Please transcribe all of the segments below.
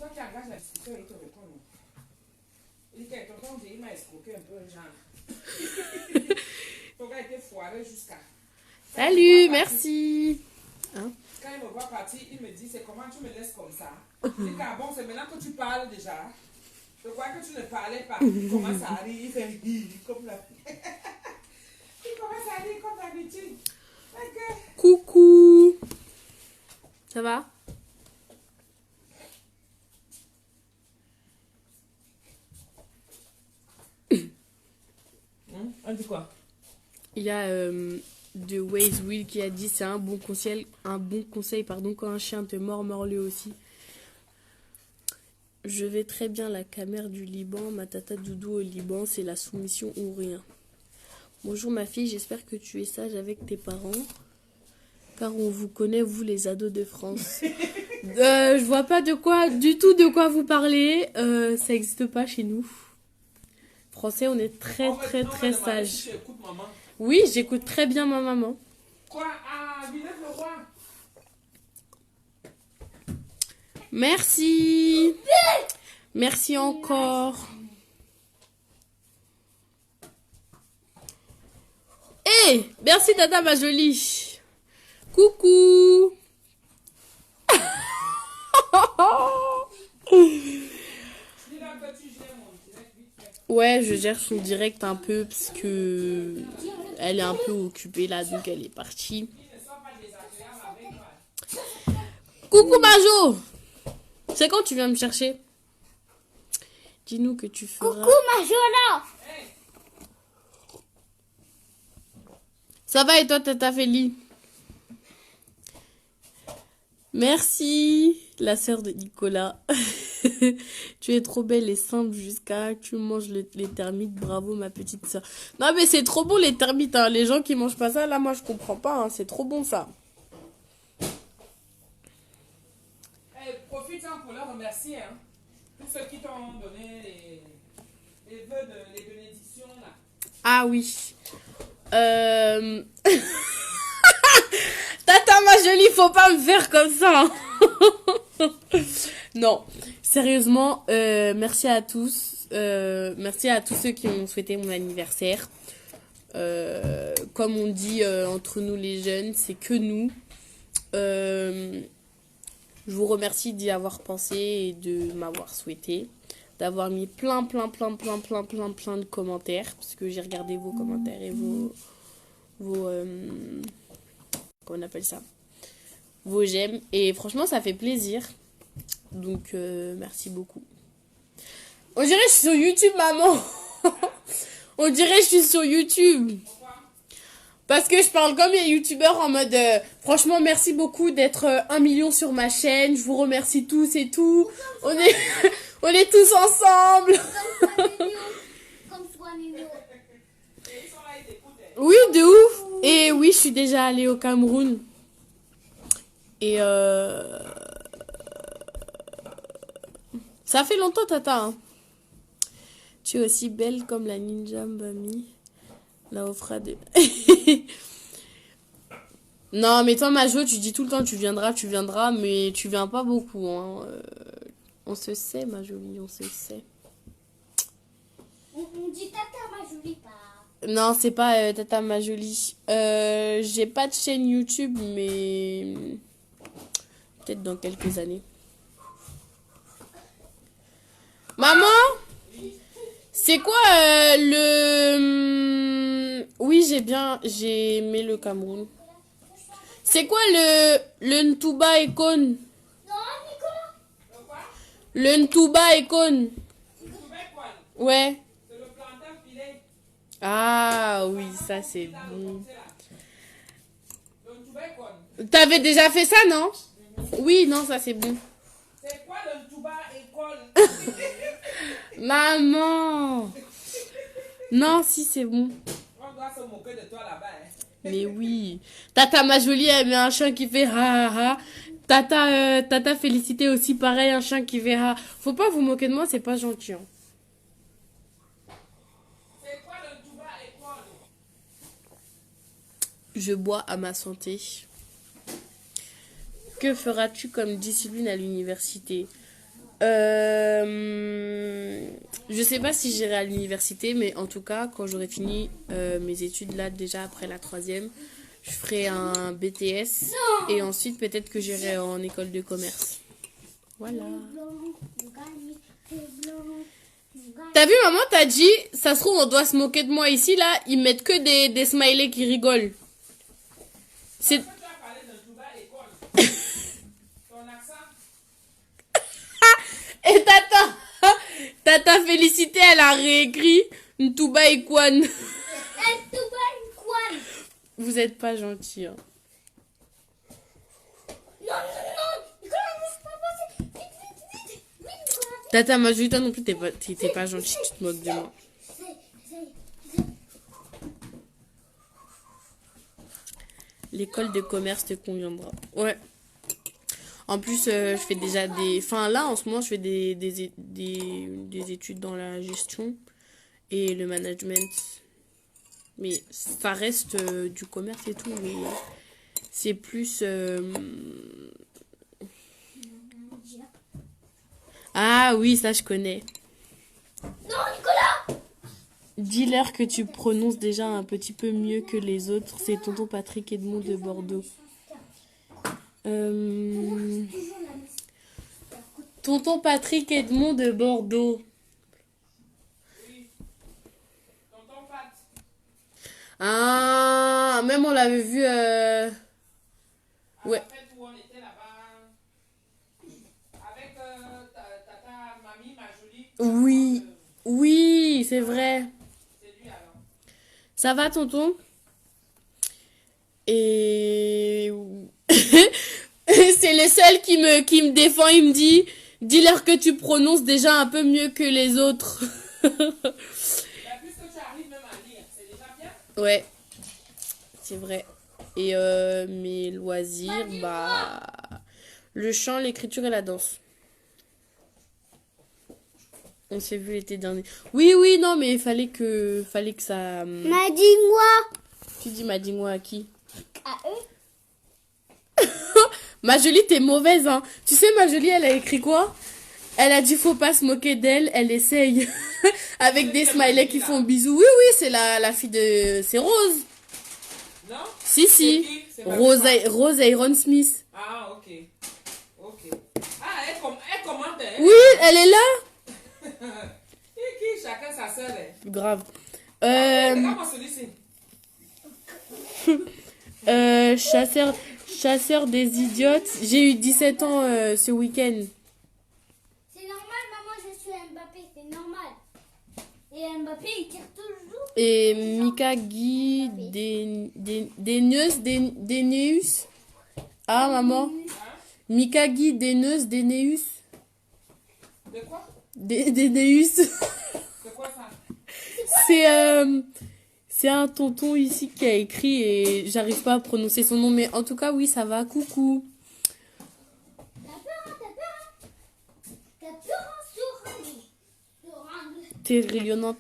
toi qui engages la discussion, il te répond. Il dit que tonton, il m'a escroqué un peu, genre. Ton gars était foiré jusqu'à. Salut, merci. Hein? Quand il me voit partir, il me dit, c'est comment tu me laisses comme ça? Il dit, ah bon, c'est maintenant que tu parles déjà. Je crois que tu ne parlais pas. Il commence à rire, il fait rire comme la... Il commence à rire comme d'habitude. Okay. Coucou. Ça va? On dit quoi? Il y a de Waze Will qui a dit c'est un bon conseil pardon, quand un chien te mord, mords-le aussi. Je vais très bien, la camère du Liban, ma tata doudou au Liban, c'est la soumission ou rien. Bonjour ma fille, j'espère que tu es sage avec tes parents, car on vous connaît, vous les ados de France. Je vois pas du tout de quoi vous parlez, ça n'existe pas chez nous. Français, on est très sage. Si tu écoutes maman. Oui, j'écoute très bien ma maman. Quoi? Ah, Villette-le-Roi. Merci. Merci encore. Hey, merci tata ma jolie. Coucou. Ouais, je gère son direct un peu parce que elle est un peu occupée là, donc elle est partie. Coucou Majo. C'est quand tu viens me chercher? Dis-nous que tu feras. Coucou Majo là. Ça va et toi Tata Félie? Merci, la sœur de Nicolas. Tu es trop belle et simple jusqu'à tu manges les termites. Bravo ma petite sœur. Non mais c'est trop bon les termites. Hein. Les gens qui mangent pas ça, là moi je comprends pas. Hein. C'est trop bon ça. Hey, profite-en pour leur remercier. Hein. Tous ceux qui t'ont donné les vœux, les bénédictions là. Ah oui. Tata ma jolie, faut pas me faire comme ça. Non, sérieusement, merci à tous. Merci à tous ceux qui ont souhaité mon anniversaire. Comme on dit entre nous les jeunes, c'est que nous. Je vous remercie d'y avoir pensé et de m'avoir souhaité. D'avoir mis plein de commentaires. Parce que j'ai regardé vos commentaires et vos comment on appelle ça, vos j'aime, et franchement ça fait plaisir, donc merci beaucoup. On dirait que je suis sur YouTube maman. On dirait que je suis sur YouTube parce que je parle comme les youtubeurs en mode franchement merci beaucoup d'être 1 million sur ma chaîne, je vous remercie tous et tout, on est tous ensemble. Oui, de ouf. Et oui, je suis déjà allée au Cameroun. Et ça fait longtemps, tata. Hein. Tu es aussi belle comme la ninja Mbami. La offra de... Non, mais toi, Majo, tu dis tout le temps tu viendras, mais tu viens pas beaucoup. Hein. On se sait, ma jolie, on se sait. On dit tata ma jolie pas. Non, c'est pas tata ma jolie. J'ai pas de chaîne YouTube, mais peut-être dans quelques années. Maman, c'est quoi le... Oui, j'ai aimé le Cameroun. C'est quoi le Ntouba Ekon? Non, Nicolas. Le Ntouba Ekon. Ouais. C'est le plantain pilé. Ah oui, ça c'est bon. Le Ntouba. T'avais déjà fait ça, non? Oui, non, ça c'est bon. C'est quoi le Ntouba école? Maman. Non, si c'est bon. On doit se moquer de toi là-bas. Hein. Mais oui. Tata ma jolie, elle met un chien qui fait ha ha ha. Tata Félicité aussi, pareil, un chien qui fait ha. Faut pas vous moquer de moi, c'est pas gentil. Hein. C'est quoi le Ntouba école? Je bois à ma santé. Que feras-tu comme discipline à l'université? Je sais pas si j'irai à l'université, mais en tout cas, quand j'aurai fini mes études là, déjà après la troisième, je ferai un BTS et ensuite peut-être que j'irai en école de commerce. Voilà. T'as vu, maman, t'as dit, ça se trouve, on doit se moquer de moi ici, là, ils mettent que des smileys qui rigolent. C'est... Tu as parlé de Touba école. Ton accent. Et Tata Félicité, elle a réécrit Ntouba Ikwan. Vous êtes pas gentil. Hein. Tata Majuli, toi non plus, t'es pas gentil, tu te moques de moi. L'école de commerce te conviendra. Ouais. En plus, je fais déjà des... Enfin, là, en ce moment, je fais des études dans la gestion et le management. Mais ça reste du commerce et tout, mais c'est plus... Ah oui, ça, je connais. Non, Nicolas! Dis-leur que tu prononces déjà un petit peu mieux que les autres. C'est tonton Patrick Edmond de Bordeaux. Tonton Patrick Edmond de Bordeaux. Oui. Tonton Pat. Ah, même on l'avait vu. À Ouais. la fête où on était là-bas. Avec tata, mamie, ma jolie. Oui, oui, c'est vrai. C'est lui alors. Ça va, tonton? Et c'est le seul qui me défend. Il me dit, dis-leur que tu prononces déjà un peu mieux que les autres. Mais puisque tu arrives même à lire, c'est déjà bien. Ouais, c'est vrai. Et mes loisirs, bah, le chant, l'écriture et la danse. On s'est vu l'été dernier. Oui, oui, non, mais fallait que ça. M'a dit moi. Tu dis m'a dit moi à qui? À eux. Ma Jolie, t'es mauvaise, hein. Tu sais, ma Jolie, elle a écrit quoi? Elle a dit faut pas se moquer d'elle, elle essaye. Avec des smileys qui font bisous. Oui, oui, c'est la fille de... C'est Rose. Non? Si, C'est si. qui? C'est ma Rose, femme. Rose Iron Smith. Ah, ok. Ok. Ah, elle commente. Hein? Oui, elle est là. Et qui? Chacun sa sœur. Hein? Grave. Regarde-moi celui-ci. Chasseur des idiotes. J'ai eu 17 ans ce week-end. C'est normal, maman, je suis Mbappé, c'est normal. Et Mbappé, il tire toujours. Et Mika Guy Deneus. Ah, maman. Mika Guy Deneus. De quoi? Deneus. C'est quoi ça? C'est un tonton ici qui a écrit et j'arrive pas à prononcer son nom. Mais en tout cas, oui, ça va. Coucou. T'as peur, hein, t'as peur, hein. T'as peur, hein, Sorange. T'es rayonnante.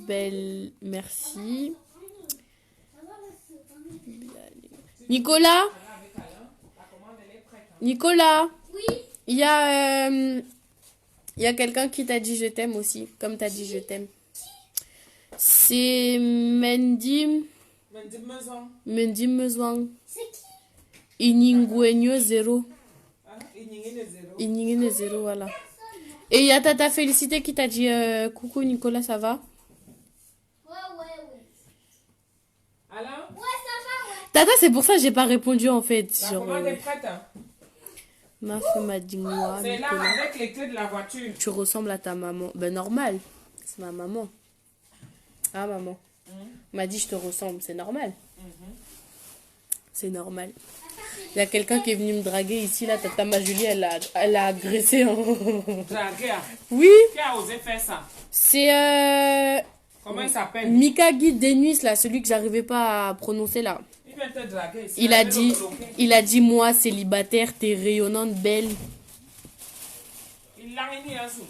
Belle. Merci. Nicolas. Nicolas. Oui. Il y a quelqu'un qui t'a dit je t'aime aussi. Comme t'as dit je t'aime. C'est Mendy Mezwang. C'est qui? Ininguenyo 0. Hein? Il n'y a rien de zéro. Ininguenyo 0, voilà. Et il y a Tata Félicité qui t'a dit coucou Nicolas, ça va? Ouais. Alors? Ouais, ça va, ouais. Tata, c'est pour ça que j'ai pas répondu en fait. La Genre, commande est prête. Hein? ma femme m'a dit moi, C'est là Nicolas, avec les clés de la voiture. tu ressembles à ta maman. Ben normal, c'est ma maman. Ah maman. M'a dit je te ressemble, c'est normal. C'est normal. Il y a quelqu'un qui est venu me draguer ici, là, Tata Majulie, elle a agressé. Hein. Draguer. Oui, Qui a osé faire ça? c'est Comment il s'appelle? Mika Guy Denuis, là, celui que j'arrivais pas à prononcer là. Il vient te draguer ici. Il a dit moi célibataire, t'es rayonnante, belle. Il l'a mis un soute.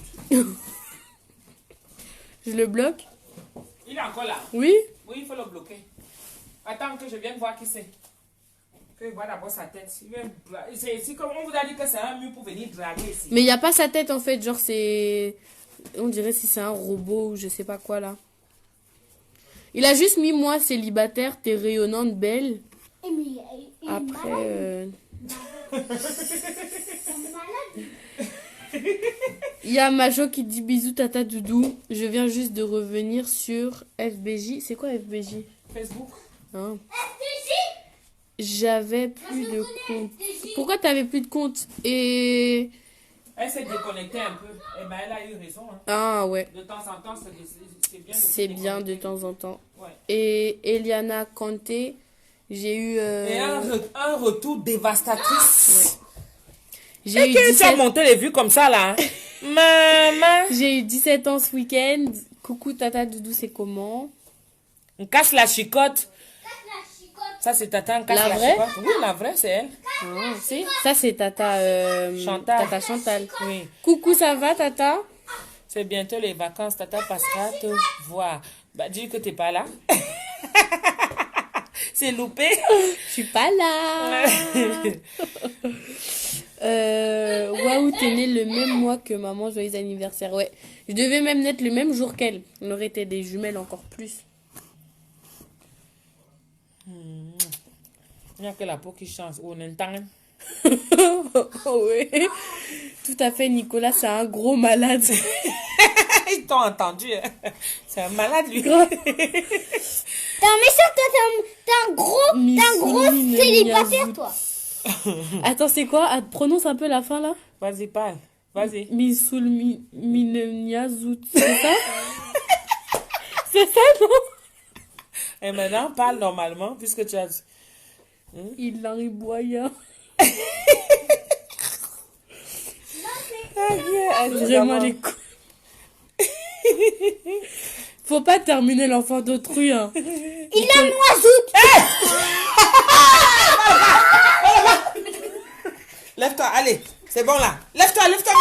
Je le bloque? Il est encore là. Oui? Oui, il faut le bloquer. Attends que je vienne voir qui c'est. Fais voir d'abord sa tête. C'est comme on vous a dit que c'est un mur pour venir draguer ici. Mais il n'y a pas sa tête en fait, genre c'est... On dirait si c'est un robot ou je sais pas quoi là. Il a juste mis moi célibataire, t'es rayonnante, belle. Et mais, Après... malade. Il y a Majo qui dit bisous tata doudou. Je viens juste de revenir sur FBJ. C'est quoi FBJ? Facebook. Hein? J'avais plus de compte. Pourquoi t'avais plus de compte? Et... Elle s'est déconnectée un peu. Eh ben, elle a eu raison. Hein. Ah ouais. De temps en temps, c'est bien. C'est bien de temps en temps. Ouais. Et Eliana Kanté, j'ai eu... Et un retour dévastatrice. J'ai eu, Tu as monté les vues comme ça là. Hein? Maman. j'ai eu 17 ans ce week-end. Coucou tata doudou, c'est comment? On casse la chicotte. La chicotte. Ça, c'est Tata, on casse La la vraie? chicotte. Oui, la vraie, c'est elle. Ah, ça c'est tata Chantal. Tata Chantal. Oui. Coucou, ça va tata? C'est bientôt les vacances. Tata passera te voir. Bah, dis que t'es pas là. C'est loupé. Je suis pas là. Waouh, t'es née le même mois que maman, joyeux anniversaire. Ouais, je devais même naître le même jour qu'elle. On aurait été des jumelles encore plus. Il n'y a que la peau qui change. On entend. Oh, ouais. Tout à fait, Nicolas, c'est un gros malade. Ils t'ont entendu. Hein. C'est un malade, lui. T'es un méchant, toi, t'es un gros célibataire, toi. Attends, c'est quoi? Ah, prononce un peu la fin là. Vas-y, parle. Vas-y. Misoulminiazout. C'est ça? C'est ça, non? Et maintenant, parle normalement, puisque tu as dit. Il a riboyant. Vraiment les couilles. Faut pas terminer l'enfant d'autrui. Hein. Il a noisoute. Lève-toi, allez. C'est bon là. Lève-toi, lève-toi.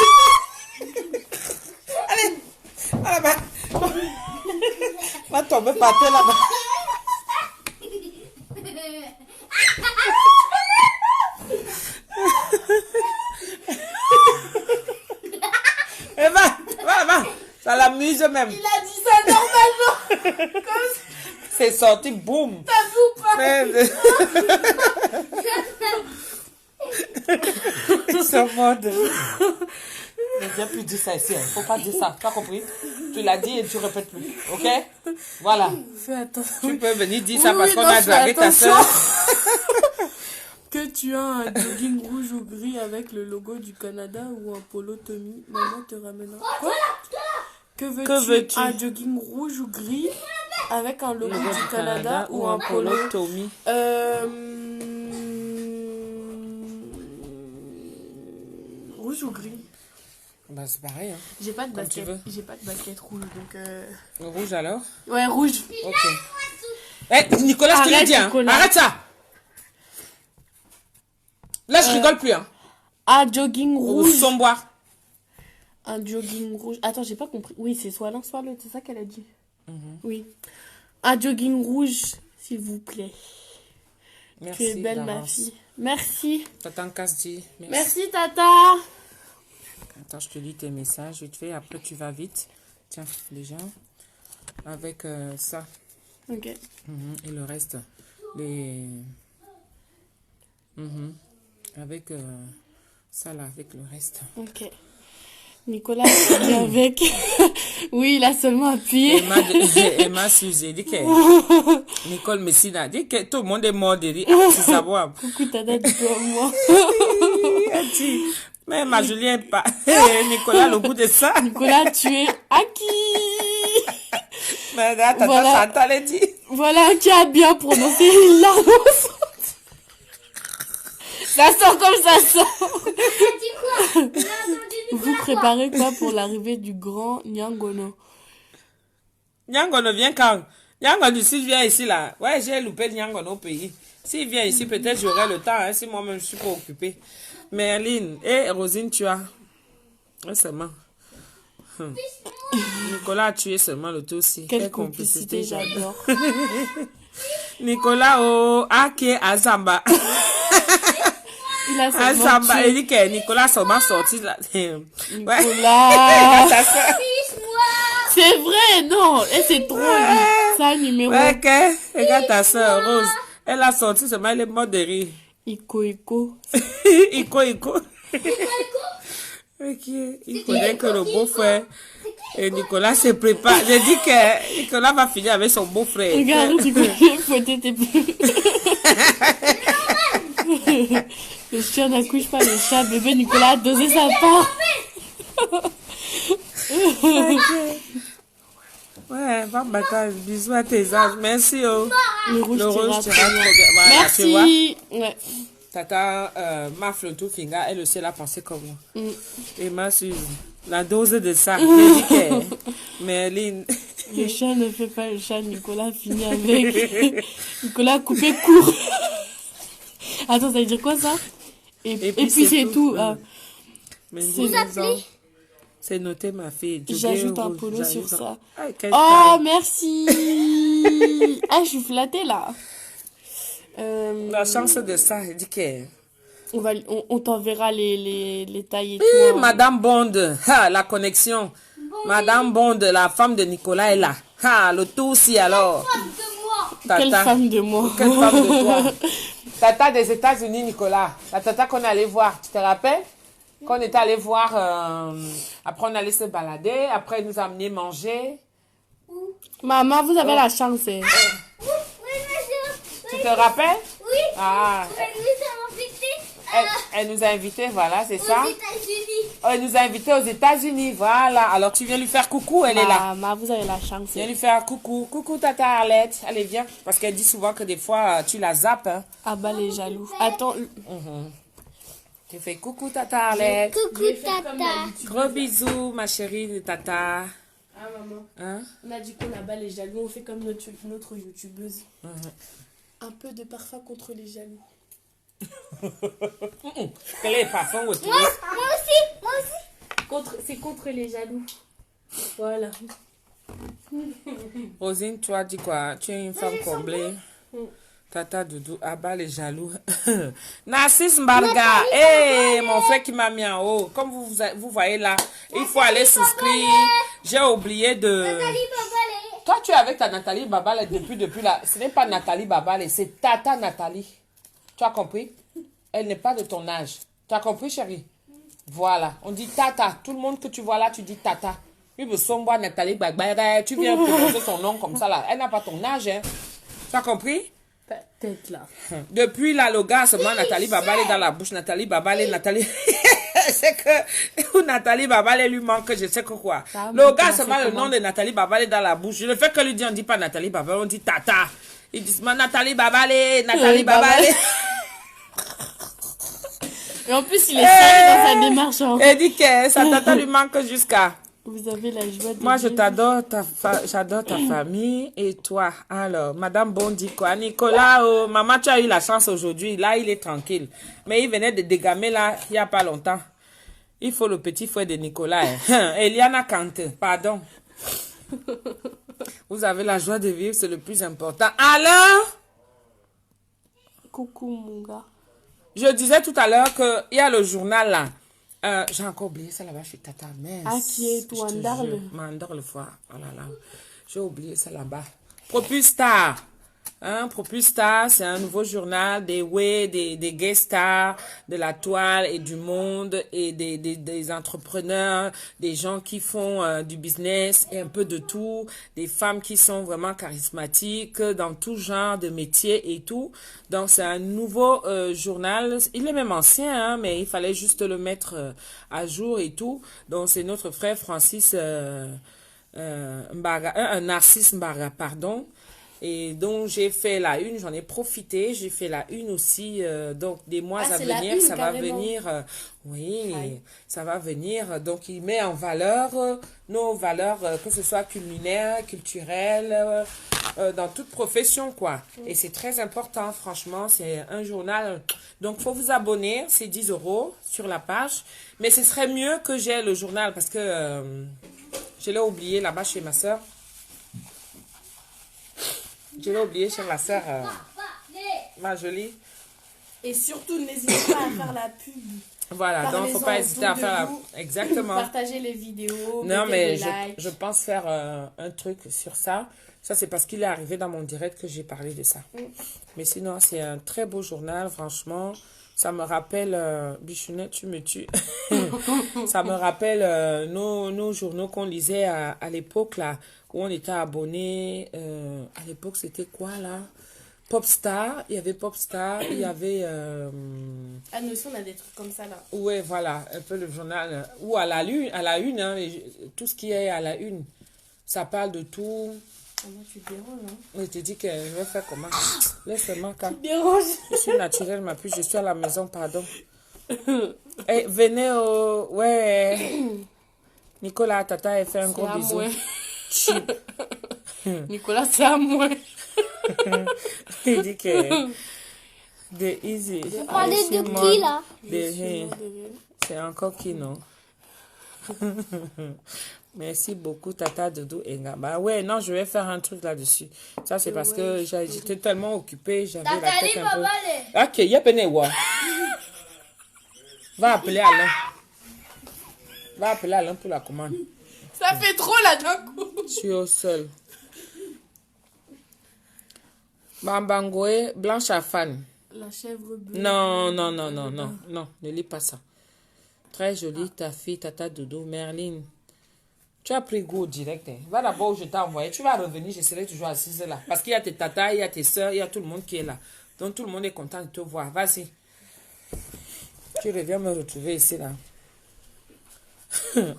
Allez. Va là-bas. Va tomber par terre là-bas. Et va là-bas. Ça l'amuse même. Il a dit ça normalement. C'est sorti, boum. T'as vu ou pas? Ils sont morts de rire. Ne viens plus dire ça ici. Hein. Faut pas dire ça. Tu as compris? Tu l'as dit et tu répètes plus. Ok? Voilà. Fais attention. Tu peux venir dire ça parce Oui, qu'on non, a fais dragué ta attention. soeur. Que tu as un jogging rouge ou gris avec le logo du Canada ou un polo Tommy, maman te ramènera. Quoi? Que veux-tu? Un jogging rouge ou gris avec un logo du Canada ou un polo Tommy. Rouge ou gris? Bah c'est pareil. Hein. J'ai pas de Comme tu basket. veux. J'ai pas de basket rouge donc. Rouge alors? Ouais, rouge. Ok. Eh, Nicolas, je te le Arrête, dis. Hein. Nicolas. Arrête ça. Là, je rigole plus. Hein. Un jogging Au rouge. son boire. Un jogging rouge. Attends, j'ai pas compris. Oui, c'est soit l'un, soit l'autre. C'est ça qu'elle a dit. Oui. Un jogging rouge, s'il vous plaît. Merci. Tu es belle, ma d'avance. fille. Merci. T'attends casse dit. Merci, tata. Attends, je te lis tes messages vite fait. Après, tu vas vite. Tiens, déjà. Avec ça. Ok. Et le reste. Les... Avec ça là, avec le reste. Ok. Nicolas est avec. Oui, il a seulement appuyé. Emma Suzé dit que Nicole Messina dit que tout le monde est mort de rire. C'est savoir. Coucou, tata, dis-toi moi. Mais ma Julien pas. Nicolas, le goût de ça. Nicolas, tu es acquis. Mais là, tata Voilà. Chantal a dit. Voilà qui a bien prononcé l'annonce. Ça sort comme ça sort. T'as dit quoi? On a entendu Vous Nicolas, quoi? préparez quoi pour l'arrivée du grand Nyangono? Nyangono vient quand? Nyangono, s'il vient ici là. Ouais, j'ai loupé Nyangono au pays. S'il vient ici, peut-être j'aurai le temps. Hein, si moi-même je suis pas occupée. Mais Aline et Rosine, tu as. Ouais, seulement. Nicolas a tué seulement le tout aussi. Quelle complicité, j'adore. Nicolas, oh, Ake, Azamba. Il a Azamba, seulement il dit que Nicolas seulement sorti là. Nicolas. Ta soeur. Fiche-moi. C'est vrai, non. Et c'est trop. C'est un numéro. Ouais, que, regarde ta soeur, Rose. Elle a sorti seulement, elle est morte de rire. Ico. Ico. Ok, il faudrait que le beau-frère et Nicolas se prépare. J'ai dit que Nicolas va finir avec son beau-frère. Regarde, tu peux fouetter tes pieds. Le chien n'accouche pas le chat. Bébé Nicolas a dosé sa part. Ouais, bon bataille. Bisous à tes âges. Merci, oh. Le rouge Le rouge, tu tira trop très bien. bien. Voilà, tu vois. Merci. Ouais. Tata, Mafle tout finga, elle aussi, elle a pensé comme moi. Mm. Et moi, sur la dose de ça. J'ai dit que Merlin. Le chat ne fait pas le chat. Nicolas finit avec. Nicolas coupé court. Attends, ça veut dire quoi ça? Et puis c'est tout. Ah. Mais C'est vous appelez? C'est noté, ma fille. J'ajoute un polo sur ça. Ay, quel Oh, taille. merci. Ah, je suis flattée là. La chance de ça, elle dit que... On t'enverra les tailles et tout. Eh, hein. Madame Bond, ha, la connexion. Madame Bond, la femme de Nicolas est là. Ha, le tout aussi alors. Femme de moi. Tata. Quelle femme de moi. Quelle femme de toi. Tata des États-Unis, Nicolas. La tata qu'on allait voir, tu te rappelles? Qu'on était allé voir, après on allait se balader, après elle nous a amené manger. Maman, vous avez la chance. Hein. Oui, monsieur. Tu te rappelles? Oui. Ah, Elle nous a invités elle nous a invités, voilà, c'est ça. aux États-Unis. Oh, elle nous a invités aux États-Unis, voilà. Alors tu viens lui faire coucou, elle est là. Maman, vous avez la chance. Viens lui faire coucou. Coucou tata Arlette. Allez, viens. Parce qu'elle dit souvent que des fois, tu la zappes. Hein. Ah bah les jaloux. Attends. Tu fais coucou tata Arlette. Coucou, tata. Gros bisous, ma chérie de tata. Ah maman, Hein? on a dit qu'on abat les jaloux. On fait comme notre youtubeuse. Un peu de parfum contre les jaloux. Quel est le parfum où tu es? Moi aussi. C'est contre les jaloux. Voilà. Rosine, tu as dit quoi? Tu es une femme comblée. Tata Doudou, abat les jaloux. Narcisse Mbarga. Hé, mon frère qui m'a mis en haut. Comme vous voyez là, il faut aller souscrire. J'ai oublié de... Nathalie Babalé. Toi, tu es avec ta Nathalie Babale depuis là. Ce n'est pas Nathalie Babale, c'est Tata Nathalie. Tu as compris? Elle n'est pas de ton âge. Tu as compris, chérie? Voilà. On dit Tata. Tout le monde que tu vois là, tu dis Tata. Oui, mais sombre Nathalie Babale. Tu viens prononcer son nom comme ça là. Elle n'a pas ton âge, hein. Tu as compris? Tête là. Depuis là, le gars seulement Nathalie Babale est dans la bouche. Nathalie Babale, Nathalie... c'est que Nathalie Babale lui manque, je sais que quoi. Ça Le manque, gars c'est seulement le comment? nom de Nathalie Babale est dans la bouche. Je le fais que lui dire, on dit pas Nathalie Babale, on dit Tata. Ils disent Nathalie Babale, Nathalie Babale. Et en plus, il est sérieux dans sa démarche. Hein. Elle dit que sa tata lui manque jusqu'à... Vous avez la joie de Moi, je vivre. t'adore, j'adore ta famille et toi. Alors, Madame Bondi, quoi. Nicolas, oh, maman, tu as eu la chance aujourd'hui. Là, il est tranquille. Mais il venait de dégamer là, il n'y a pas longtemps. Il faut le petit frère de Nicolas. Hein. Eliana Kante, pardon. Vous avez la joie de vivre, c'est le plus important. Alors, Coucou, mon gars. je disais tout à l'heure qu'il y a le journal là. J'ai encore oublié ça là-bas chez Tata. Mince. Ah, qui est Je te Wandarle. jure, Wandarle fois. Oh là là. J'ai oublié ça là-bas. Propulstar. Hein, Propulstar, c'est un nouveau journal des gay stars de la toile et du monde et des entrepreneurs, des gens qui font du business et un peu de tout, des femmes qui sont vraiment charismatiques dans tout genre de métiers et tout. Donc c'est un nouveau journal. Il est même ancien, hein, mais il fallait juste le mettre à jour et tout. Donc c'est notre frère Francis Mbarga, Narcisse Mbarga, pardon. Et donc, j'ai fait la une, j'en ai profité. J'ai fait la une aussi. Donc, des mois à c'est la venir, une, ça va carrément. venir. Oui, Aïe. ça va venir. Donc, il met en valeur nos valeurs, que ce soit culinaires, culturelles, dans toute profession, quoi. Et c'est très important, franchement. C'est un journal. Donc, faut vous abonner. C'est 10 € sur la page. Mais ce serait mieux que j'ai le journal parce que je l'ai oublié là-bas chez ma soeur. Je l'ai oublié chez ma soeur, les. ma jolie. Et surtout, n'hésitez pas à faire la pub. Voilà, donc Parlez-en faut pas hésiter à autour de faire vous. Exactement. Partagez les vidéos. Non, mettez mais des likes. je pense faire un truc sur ça. Ça, c'est parce qu'il est arrivé dans mon direct que j'ai parlé de ça. Mais sinon, c'est un très beau journal, franchement. Ça me rappelle, Bichounette, tu me tues. Ça me rappelle nos journaux qu'on lisait à l'époque, là, où on était abonnés. À l'époque, c'était quoi, là? Popstar, il y avait Popstar, il y avait... Ah, nous aussi, on a des trucs comme ça, là. ouais, voilà, un peu le journal. Ou à la une, hein, tout ce qui est à la une. Ça parle de tout. Ah, moi, tu te déranges, hein. Je te dis que je vais faire comment? Laisse-moi, quand. Tu te déranges. Je suis naturelle, ma puce, je suis à la maison, pardon. Eh, venez au... Ouais. Nicolas, tata, elle fait un gros à bisou. moi. Chip. Nicolas, c'est à moi. Il dit que... De easy. Vous parlez de qui là? C'est encore qui, non? Merci beaucoup, Tata Doudou Enga. Bah ouais, non, je vais faire un truc là-dessus. Ça, c'est parce que j'étais tellement occupée, j'avais la tête un peu... Ok, il y a Penewa. Va appeler Alain. Va appeler Alain pour la commande. Ça fait trop, là, d'un coup. Je suis au sol. Bambangoé, Blanche à fan. La chèvre bleue. Non, ne lis pas ça. Très jolie, ta fille, Tata Doudou, Merline. Tu as pris goût au direct. Hein. Va d'abord où je t'ai envoyé. Tu vas revenir, je serai toujours assise là. Parce qu'il y a tes tatas, il y a tes soeurs, il y a tout le monde qui est là. Donc tout le monde est content de te voir. Vas-y. Tu reviens me retrouver ici là.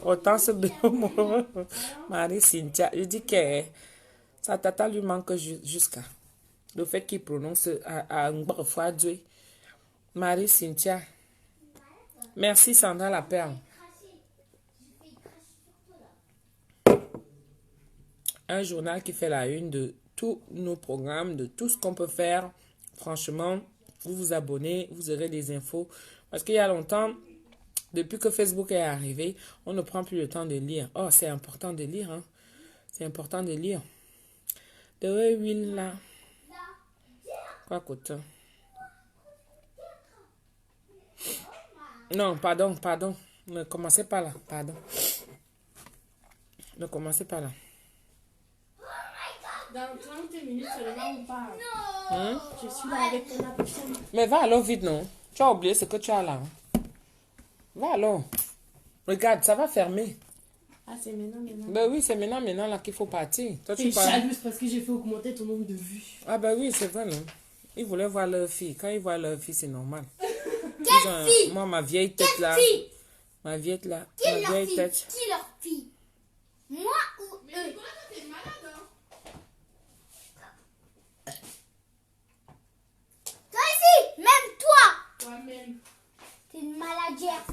Autant ce bémol. Marie Cynthia. Je dis que sa tata lui manque jusqu'à le fait qu'il prononce à une fois Dieu. Marie Cynthia. Merci Sandra la perle. Un journal qui fait la une de tous nos programmes, de tout ce qu'on peut faire. Franchement, vous vous abonnez, vous aurez des infos. Parce qu'il y a longtemps, depuis que Facebook est arrivé, on ne prend plus le temps de lire. Oh, c'est important de lire, hein. C'est important de lire. De huile là. Quoi côté? Non, pardon. Ne commencez pas là, pardon. Ne commencez pas là. Dans 30 minutes seulement, on parle. Hein? Je suis là avec ton application. Mais va alors vite, non? Tu as oublié ce que tu as là. Hein? Va alors. Regarde, ça va fermer. Ah, c'est maintenant. Ben oui, c'est maintenant là qu'il faut partir. Toi, Tu es jalouse parce que j'ai fait augmenter ton nombre de vues. Ah ben oui, c'est vrai, non? Ils voulaient voir leur fille. Quand ils voient leur fille, c'est normal. Quelle fille? Moi, ma vieille tête là. Fille? Ma vieille là. Qui Ma leur vieille fille? tête. Qui leur fille? Moi ou eux? Mais Nicolas, toi, t'es malade, hein? Toi aussi, même toi. Toi-même. T'es une maladière.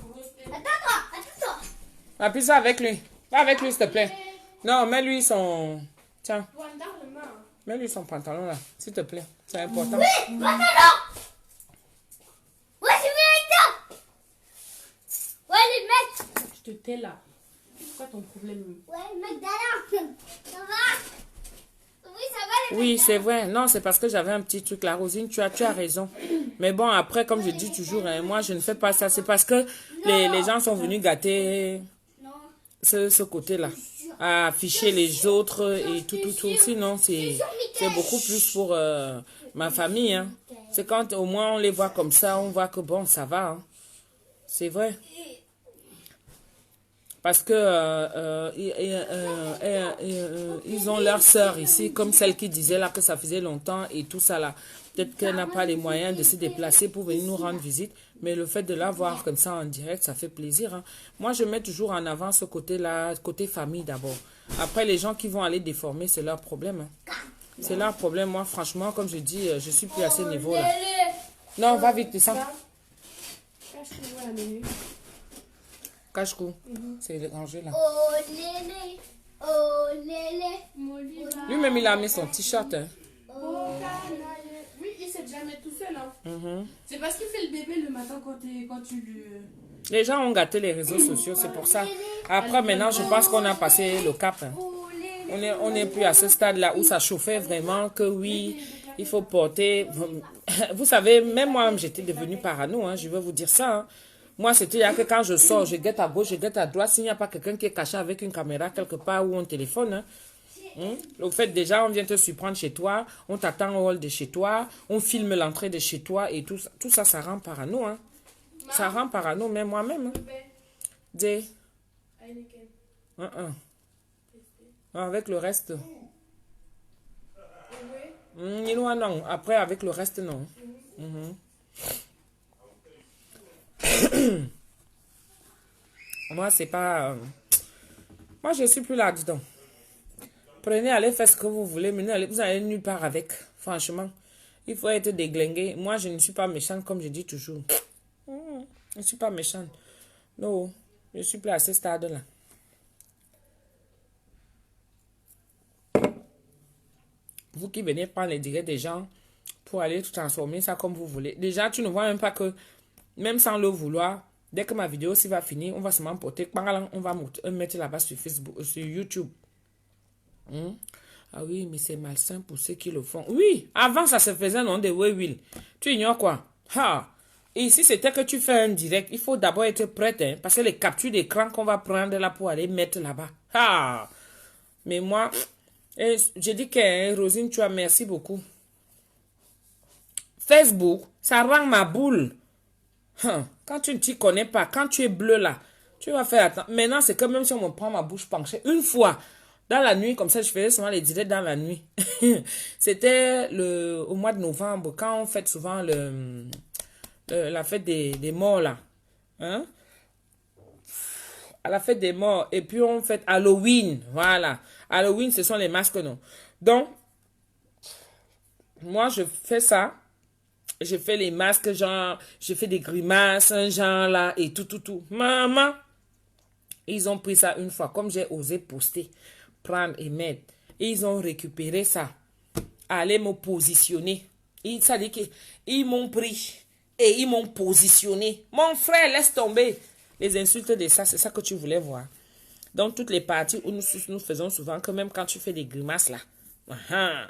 Attends-toi. Ah, puis ça avec lui. Va avec lui, s'il te plaît. Non, mets-lui son... Tiens, mets-lui son pantalon là, s'il te plaît. C'est important. Oui, pantalon. Ouais, c'est bien. Ouais, les mecs. Je te tais là. C'est quoi ton problème? Ouais, mec d'Alain. Ça va? Oui, ça va les Oui, mecs c'est vrai. Non, c'est parce que j'avais un petit truc là. Rosine, tu as raison. Mais bon, après, comme je dis toujours, hein, moi, je ne fais pas ça. C'est parce que les gens sont venus gâter Non. ce côté-là. À afficher les autres et tout. Sinon, c'est beaucoup plus pour ma famille. Hein. C'est quand au moins on les voit comme ça, on voit que bon, ça va. Hein. C'est vrai. Parce que ils ont leur sœur ici, comme celle qui disait là que ça faisait longtemps et tout ça là. Peut-être qu'elle n'a pas les moyens de se déplacer pour venir nous rendre visite. Mais le fait de la voir comme ça en direct, ça fait plaisir. Hein. Moi, je mets toujours en avant ce côté-là, côté famille d'abord. Après, les gens qui vont aller déformer, c'est leur problème. Hein. C'est leur problème. Moi, franchement, comme je dis, je suis plus à ce niveau-là. Non, va vite, descends. Cache-toi à la minute. Cache-cou. C'est rangé là. Oh lélé. Oh lélé. Lui-même, il a mis son t-shirt. Hein. Oui, il sait déjà mettre tout seul. Hein. C'est parce qu'il fait le bébé le matin quand tu lui... Les gens ont gâté les réseaux sociaux, c'est pour ça. Après, maintenant, je pense qu'on a passé le cap. Hein. On n'est plus à ce stade-là où ça chauffait vraiment que oui, il faut porter. Vous savez, même moi, j'étais devenue parano, hein, je vais vous dire ça. Hein. Moi, c'était là que quand je sors, je guette à gauche, je guette à droite. S'il n'y a pas quelqu'un qui est caché avec une caméra quelque part ou un téléphone, hein. Le fait déjà, on vient te surprendre chez toi, on t'attend au hall de chez toi, on filme l'entrée de chez toi et tout ça, ça rend parano. Hein. Ça rend parano, même moi-même. Hein. Dis. Avec le reste. Non. Après, avec le reste, non. Moi, c'est pas... Moi, je suis plus là-dedans. Prenez, allez faire ce que vous voulez. Mais vous allez nulle part avec. Franchement. Il faut être déglingué. Moi, je ne suis pas méchante, comme je dis toujours. Je ne suis pas méchante. Non. Je suis plus à ce stade-là. Vous qui venez prendre les directs des gens pour aller transformer ça comme vous voulez. Déjà, tu ne vois même pas que, même sans le vouloir, dès que ma vidéo aussi va finir, on va se m'emporter. On va mettre là-bas sur Facebook, sur YouTube. Ah oui, mais c'est malsain pour ceux qui le font. Oui, avant ça se faisait non de Will. Tu ignores quoi? Et ici, c'était que tu fais un direct. Il faut d'abord être prête, hein, parce que les captures d'écran qu'on va prendre là pour aller mettre là-bas. Mais moi, je dis que Rosine, tu as merci beaucoup. Facebook, ça rend ma boule. Quand tu ne t'y connais pas, quand tu es bleu là, tu vas faire attention. Maintenant, c'est comme même si on me prend ma bouche penchée. Une fois, dans la nuit, comme ça, je faisais souvent les directs dans la nuit. C'était au mois de novembre, quand on fête souvent la fête des morts là. Hein? À la fête des morts. Et puis on fête Halloween. Voilà. Halloween, ce sont les masques, non. Donc, moi, je fais ça. Je fais les masques, genre, je fais des grimaces, genre là, et tout. Maman, ils ont pris ça une fois, comme j'ai osé poster, prendre et mettre. Ils ont récupéré ça. Aller me positionner. Ça dit qu'ils m'ont pris et ils m'ont positionné. Mon frère, laisse tomber. Les insultes de ça, c'est ça que tu voulais voir. Donc, toutes les parties où nous faisons souvent, que même quand tu fais des grimaces là.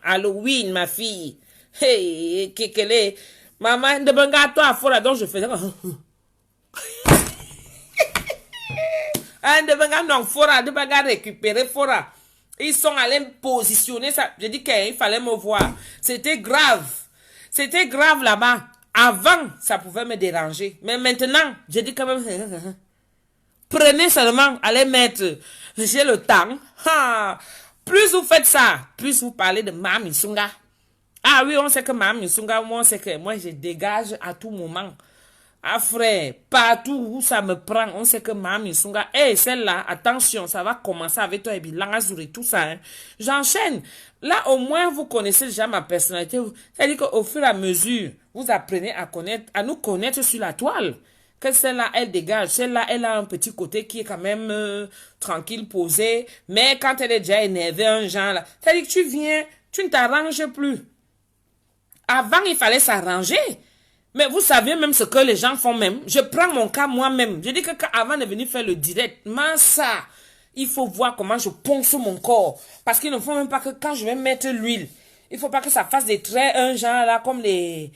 Halloween, ma fille. Hey, Kekele. Maman, de benga toi, fora, donc je faisais. De benga non, fora, de benga récupérer, fora. Ils sont allés me positionner ça. J'ai dit qu'il fallait me voir. C'était grave. C'était grave là-bas. Avant, ça pouvait me déranger. Mais maintenant, j'ai dit quand même. Prenez seulement, allez mettre. J'ai le temps. Plus vous faites ça, plus vous parlez de Mami Sunga. Ah oui, on sait que Mami Sunga, moi, on sait que moi, je dégage à tout moment. Ah frère, partout où ça me prend, on sait que Mami Sunga, celle-là, attention, ça va commencer avec toi et Bilangazur et tout ça. Hein. J'enchaîne. Là, au moins, vous connaissez déjà ma personnalité. C'est-à-dire qu'au fur et à mesure, vous apprenez à nous connaître sur la toile. Que celle-là, elle dégage. Celle-là, elle a un petit côté qui est quand même tranquille, posé. Mais quand elle est déjà énervée, un genre là, c'est-à-dire que tu viens, tu ne t'arranges plus. Avant, il fallait s'arranger. Mais vous savez même ce que les gens font même. Je prends mon cas moi-même. Je dis que avant de venir faire le direct, ça, il faut voir comment je ponce mon corps. Parce qu'il ne faut même pas que quand je vais mettre l'huile, il ne faut pas que ça fasse des traits, un genre là, comme les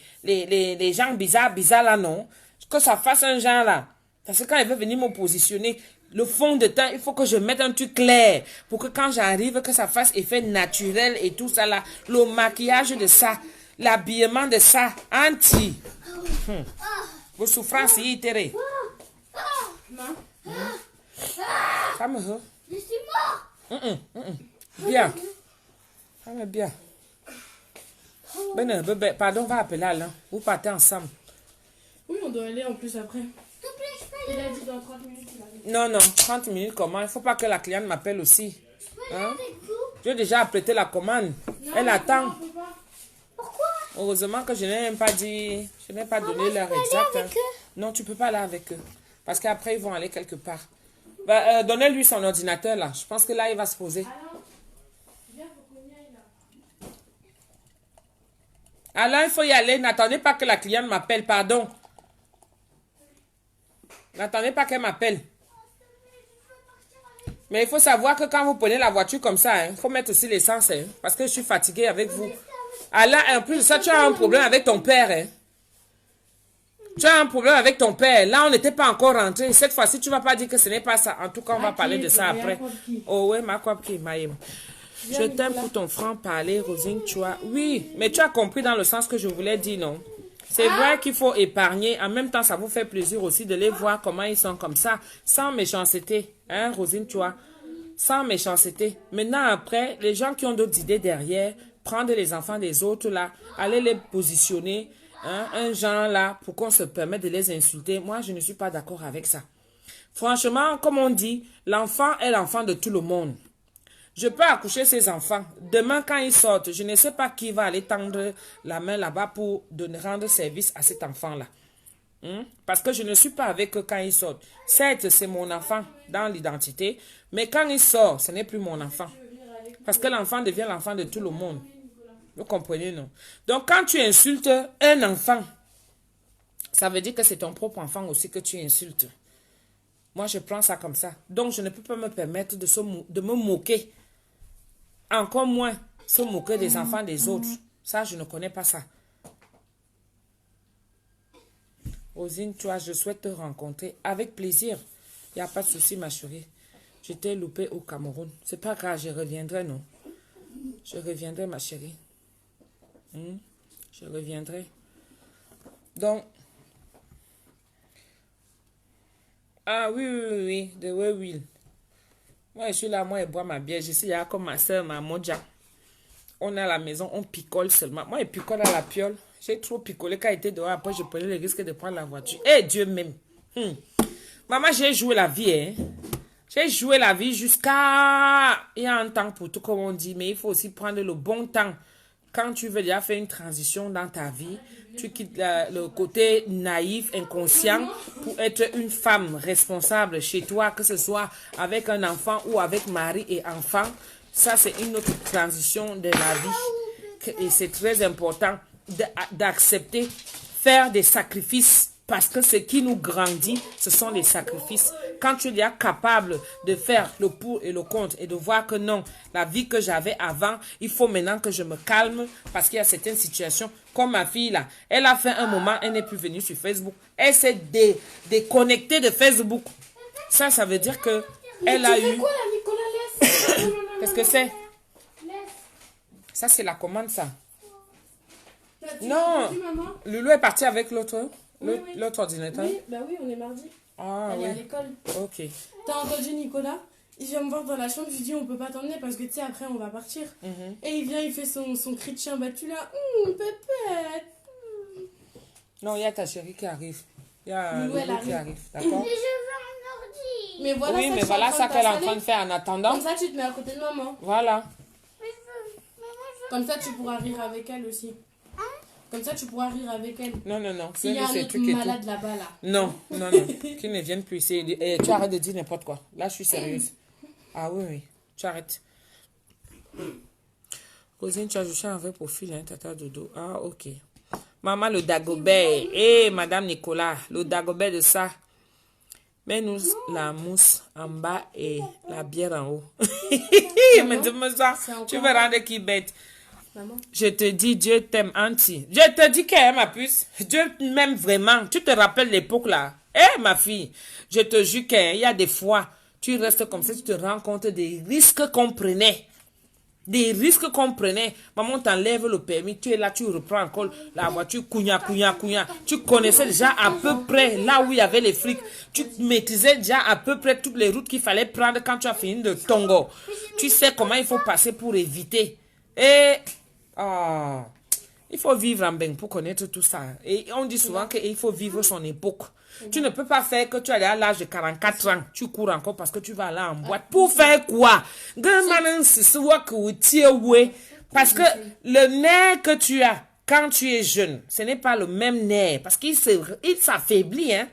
gens bizarres là, non. Que ça fasse un genre là. Parce que quand il veut venir me positionner, le fond de teint, il faut que je mette un truc clair. Pour que quand j'arrive, que ça fasse effet naturel et tout ça là. Le maquillage de ça. L'habillement de ça. Anti. Vos souffrances, y terre. Ça me veut. Je suis mort. Bien. Ça me bien. Ben, bébé, pardon, on va appeler Alain. Vous partez ensemble. Oui, on doit aller en plus après. S'il te plaît, je peux Il aller. a dit dans 30 minutes. Non, 30 minutes, comment? Il ne faut pas que la cliente m'appelle aussi. Je peux aller avec vous. J'ai déjà apprêté la commande. Elle attend. On peut pas. Pourquoi? Heureusement que je n'ai même pas dit, je n'ai pas donné l'heure exacte. avec eux? Non, tu peux pas aller avec eux. Parce qu'après, ils vont aller quelque part. Donnez-lui son ordinateur là. Je pense que là, il va se poser. Alors, viens pour qu'on y aille là. Alors, il faut y aller. N'attendez pas que la cliente m'appelle, pardon. N'attendez pas qu'elle m'appelle. Mais il faut savoir que quand vous prenez la voiture comme ça, il faut mettre aussi l'essence, hein, parce que je suis fatiguée avec vous. Ah là, en plus de ça, tu as un problème avec ton père. Hein. Tu as un problème avec ton père. Là, on n'était pas encore rentré. Cette fois-ci, tu ne vas pas dire que ce n'est pas ça. En tout cas, on va parler de ça après. Oh oui, ma copine, Maïm. Je t'aime pour ton franc-parler, Rosine, tu vois. Oui, mais tu as compris dans le sens que je voulais dire, non? C'est vrai qu'il faut épargner. En même temps, ça vous fait plaisir aussi de les voir comment ils sont comme ça, sans méchanceté. Hein, Rosine, tu vois? Sans méchanceté. Maintenant, après, les gens qui ont d'autres idées derrière, prendre les enfants des autres, là, aller les positionner, hein, un genre là, pour qu'on se permette de les insulter. Moi, je ne suis pas d'accord avec ça. Franchement, comme on dit, l'enfant est l'enfant de tout le monde. Je peux accoucher ces enfants. Demain, quand ils sortent, je ne sais pas qui va aller tendre la main là-bas pour rendre service à cet enfant-là. Parce que je ne suis pas avec eux quand ils sortent. Certes, c'est mon enfant dans l'identité, mais quand il sort, ce n'est plus mon enfant. Parce que l'enfant devient l'enfant de tout le monde. Vous comprenez, non? Donc, quand tu insultes un enfant, ça veut dire que c'est ton propre enfant aussi que tu insultes. Moi, je prends ça comme ça. Donc, je ne peux pas me permettre de me moquer. Encore moins se moquer des enfants des autres. Ça, je ne connais pas ça. Rosine, tu vois, je souhaite te rencontrer avec plaisir. Il n'y a pas de souci, ma chérie. Je t'ai loupé au Cameroun. C'est pas grave, je reviendrai, non? Je reviendrai, ma chérie. Je reviendrai. Donc, ah oui, de oui. Moi, je suis là, moi, je bois ma bière. Je suis là comme ma soeur, ma Modja. On est à la maison, on picole seulement. Moi, je picole à la piole. J'ai trop picolé quand j'étais dehors. Après, je prenais le risque de prendre la voiture. Eh, Dieu même. Maman, j'ai joué la vie, hein. J'ai joué la vie jusqu'à... Il y a un temps pour tout, comme on dit. Mais il faut aussi prendre le bon temps. Quand tu veux déjà faire une transition dans ta vie, tu quittes le côté naïf, inconscient, pour être une femme responsable chez toi, que ce soit avec un enfant ou avec mari et enfant. Ça, c'est une autre transition de la vie. Et c'est très important d'accepter, faire des sacrifices. Parce que ce qui nous grandit, ce sont les sacrifices. Quand tu es déjà capable de faire le pour et le contre et de voir que non, la vie que j'avais avant, il faut maintenant que je me calme parce qu'il y a certaines situations. Comme ma fille là, elle a fait un moment, elle n'est plus venue sur Facebook. Elle s'est déconnectée de Facebook. Ça veut dire que elle a eu... Quoi, là, Nicolas, laisse. Qu'est-ce que c'est? Laisse. Ça, c'est la commande, ça. T'as dit, Non, maman? Loulou est parti avec l'autre ordinateur. Oui, bah oui, on est mardi. Ah Elle est à oui, l'école. ok. T'as entendu Nicolas? Il vient me voir dans la chambre, je lui dis on peut pas t'emmener parce que tu sais après on va partir. Et il vient, il fait son cri de chien battu là. Pépette. Non, il y a ta chérie qui arrive. Il y a Loulou, elle Loulou qui arrive. arrive, d'accord? Mais je veux un ordi. Mais voilà Oui, ça mais que je suis voilà en train ça de qu'elle est en train t'installer. de faire en attendant. Comme ça tu te mets à côté de maman. Voilà. Mais moi, je Comme ça tu pourras rire avec elle aussi. Comme ça tu pourras rire avec elle. Non. S'il y a un ces autre trucs et tout. malade là-bas là. Non. Qu'ils ne viennent plus ici. Et tu arrêtes de dire n'importe quoi. Là, je suis sérieuse. Ah oui. Tu arrêtes. Rosine, tu as juste un vrai profil, hein, tata dodo. Ah, ok. Maman, le Dagobert. Eh, madame Nicolas, le Dagobert de ça. Mets-nous la mousse en bas et la bière en haut. Mais dis-moi ça, tu veux rendre qui bête? Maman. Je te dis, Dieu t'aime, Auntie. Je te dis qu'elle ma puce. Dieu m'aime vraiment. Tu te rappelles l'époque là? Eh, ma fille, je te jure qu'il y a des fois, tu restes comme ça, tu te rends compte des risques qu'on prenait. Des risques qu'on prenait. Maman t'enlève le permis, tu es là, tu reprends encore la voiture, couigna. Tu connaissais déjà à peu près là où il y avait les flics. Tu maîtrisais déjà à peu près toutes les routes qu'il fallait prendre quand tu as fini de Tongo. Tu sais comment il faut passer pour éviter. Et... il faut vivre en bain pour connaître tout ça. Et on dit souvent qu'il faut vivre son époque. Tu ne peux pas faire que tu es à l'âge de 44 ans. Tu cours encore parce que tu vas aller en boîte. Pour faire quoi? Parce que le nerf que tu as quand tu es jeune, ce n'est pas le même nerf. Parce qu'il s'affaiblit. Hein?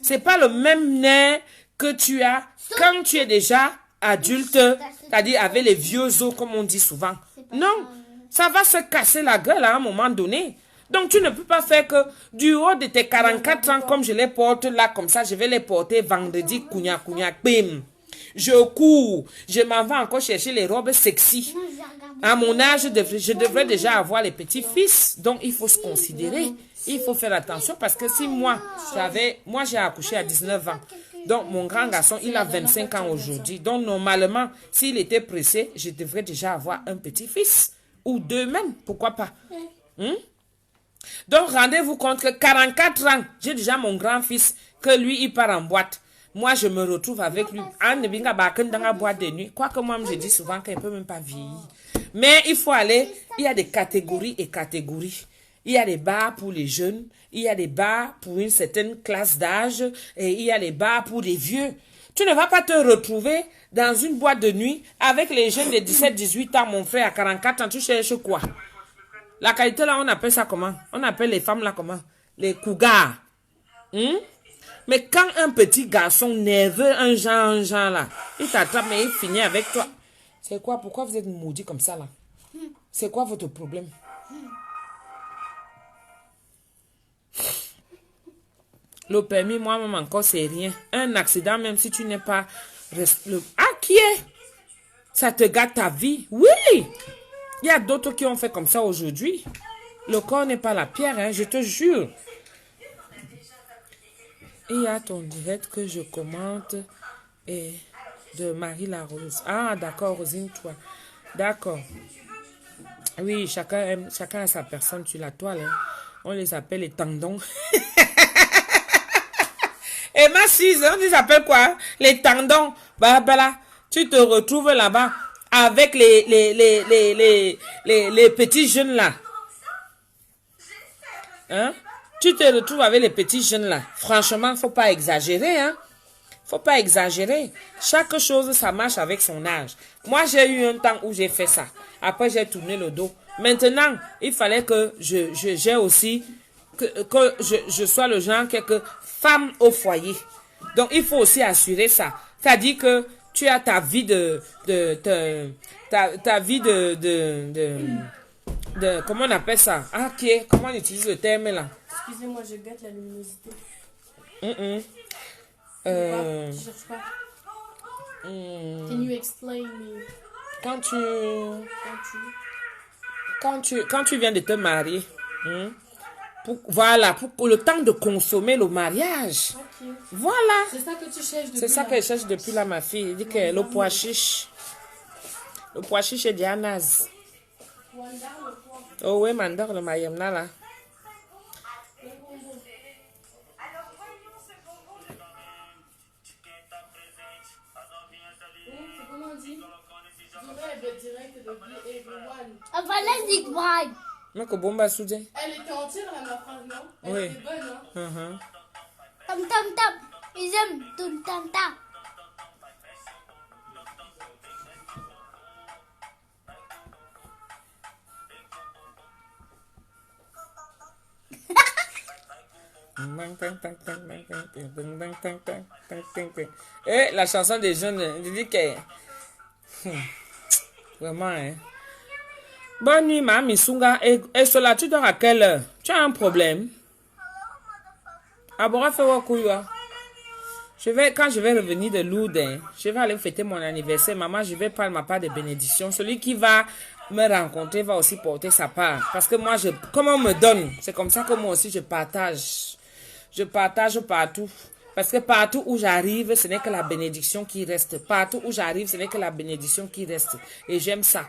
Ce n'est pas le même nerf que tu as quand tu es déjà adulte. C'est-à-dire avec les vieux os, comme on dit souvent. Non. Ça va se casser la gueule à un moment donné. Donc, tu ne peux pas faire que du haut de tes 44 ans, comme je les porte là, comme ça, je vais les porter vendredi, bim. je cours, je m'en vais encore chercher les robes sexy. Non, j'ai regardé. À mon âge, je devrais déjà avoir les petits-fils. Donc, il faut se considérer. Il faut faire attention parce que si moi, j'ai accouché à 19 ans. Donc, mon grand garçon, il a 25 ans aujourd'hui. Donc, normalement, s'il était pressé, je devrais déjà avoir un petit-fils. Ou deux même, pourquoi pas. Donc, rendez-vous compte que 44 ans, j'ai déjà mon grand-fils, que lui, il part en boîte. Moi, je me retrouve avec lui. Dans la boîte de nuit. Quoique moi, je dis souvent qu'il ne peut même pas vieillir. Mais il faut aller, il y a des catégories et catégories. Il y a des bars pour les jeunes, il y a des bars pour une certaine classe d'âge, et il y a des bars pour les vieux. Tu ne vas pas te retrouver dans une boîte de nuit avec les jeunes de 17-18 ans, mon frère, à 44 ans, tu cherches quoi? La qualité là, on appelle ça comment? On appelle les femmes là comment? Les cougars. Mais quand un petit garçon nerveux, un genre là, il t'attrape mais il finit avec toi. C'est quoi? Pourquoi vous êtes maudit comme ça là? C'est quoi votre problème? Le permis, moi-même encore, c'est rien. Un accident, même si tu n'es pas... Ah, qui est? Ça te gâte ta vie? Oui! Il y a d'autres qui ont fait comme ça aujourd'hui. Le corps n'est pas la pierre, hein, je te jure. Il y a ton direct que je commente et de Marie Larose. Ah, d'accord, Rosine, toi. D'accord. Oui, chacun a sa personne sur la toile. Hein. On les appelle les tendons. Et ma Suze, on les appelle quoi? Les tendons. Bah, là, tu te retrouves là-bas avec les petits jeunes là. Hein? Tu te retrouves avec les petits jeunes là. Franchement, faut pas exagérer, hein. Faut pas exagérer. Chaque chose, ça marche avec son âge. Moi, j'ai eu un temps où j'ai fait ça. Après, j'ai tourné le dos. Maintenant, il fallait que j'ai aussi... Que je sois le genre quelque femme au foyer. Donc, il faut aussi assurer ça. C'est-à-dire que tu as ta vie ta vie de comment on appelle ça? Ah, ok. Comment on utilise le terme là? Excusez-moi, je gâte la luminosité. Euh, Tu cherches pas. Can you explain me? Quand tu viens de te marier, voilà, pour le temps de consommer le mariage. Ok. Voilà. C'est ça que tu cherches depuis C'est ça que je cherche depuis là, ma fille. Il dit que le pois chiche. Le pois chiche est dianaz. Oh oui, mandor le mayemna là. C'est comment on dit? Direct de everyone. Ah, voilà, c'est vibe. Mais que bomba soudé. Elle était entière là, ma phrase, non? Elle Oui. était bonne, hein? Tam tam tam. Ils aiment tout tam tam. Et la chanson des jeunes, je dis que... Vraiment, hein. Bonne nuit, ma Missunga. Et cela, tu dors à quelle heure? Tu as un problème? Ah bon, on fait quoi? Quand je vais revenir de Lourdes, hein, je vais aller fêter mon anniversaire. Maman, je vais prendre ma part de bénédiction. Celui qui va me rencontrer va aussi porter sa part. Parce que moi, comme on me donne, c'est comme ça que moi aussi, je partage. Je partage partout. Parce que partout où j'arrive, ce n'est que la bénédiction qui reste. Partout où j'arrive, ce n'est que la bénédiction qui reste. Et j'aime ça.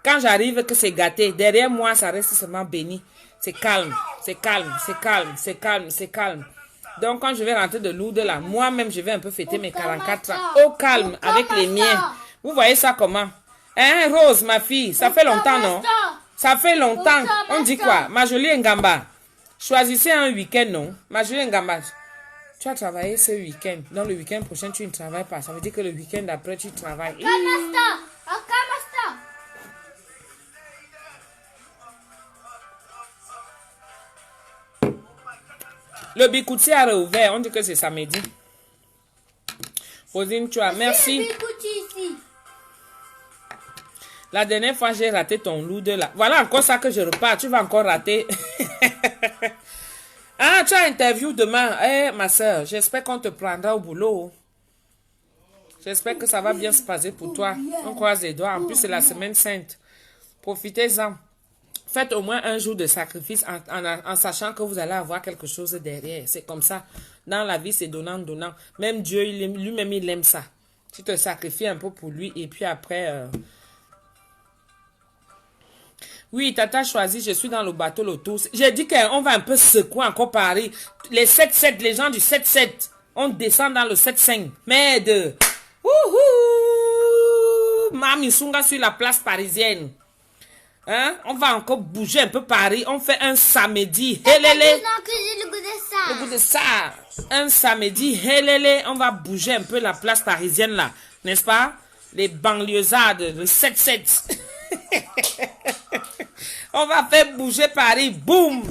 Quand j'arrive, que c'est gâté. Derrière moi, ça reste seulement béni. C'est calme, c'est calme, c'est calme, c'est calme, c'est calme. Donc, quand je vais rentrer de Lourdes, là, moi-même, je vais un peu fêter mes 44 ans. Au calme, avec les miens. Vous voyez ça comment? Hein, Rose, ma fille, ça fait longtemps, non? Ça fait longtemps. On dit quoi? Ma jolie Ngamba. Choisissez un week-end, non? Ma jolie Ngamba. Tu as travaillé ce week-end. Dans le week-end prochain, tu ne travailles pas. Ça veut dire que le week-end d'après, tu travailles. Kamasta. Kamasta. Le Bikouti a réouvert. On dit que c'est samedi. Rosine, tu as. Merci. Ici. La dernière fois, j'ai raté ton loup de là. Voilà encore ça que je repars. Tu vas encore rater. Ah, tu as interview demain. Eh, ma soeur, j'espère qu'on te prendra au boulot. J'espère que ça va bien se passer pour toi. On croise les doigts. En plus, c'est la semaine sainte. Profitez-en. Faites au moins un jour de sacrifice en sachant que vous allez avoir quelque chose derrière. C'est comme ça. Dans la vie, c'est donnant. Même Dieu, lui-même, il aime ça. Tu te sacrifies un peu pour lui et puis après... Oui, Tata choisi, je suis dans le bateau Loto. J'ai dit qu'on va un peu secouer encore Paris. Les 7-7, les gens du 7-7, on descend dans le 7-5. Merde. Wouhou! Mami Sunga sur la place parisienne. Hein? On va encore bouger un peu Paris. On fait un samedi. Hélélé. Non, que j'ai le goût de ça. Le goût de ça. Un samedi. Hélélé. On va bouger un peu la place parisienne là. N'est-ce pas? Les banlieusards, le 7-7. On va faire bouger Paris. Boum.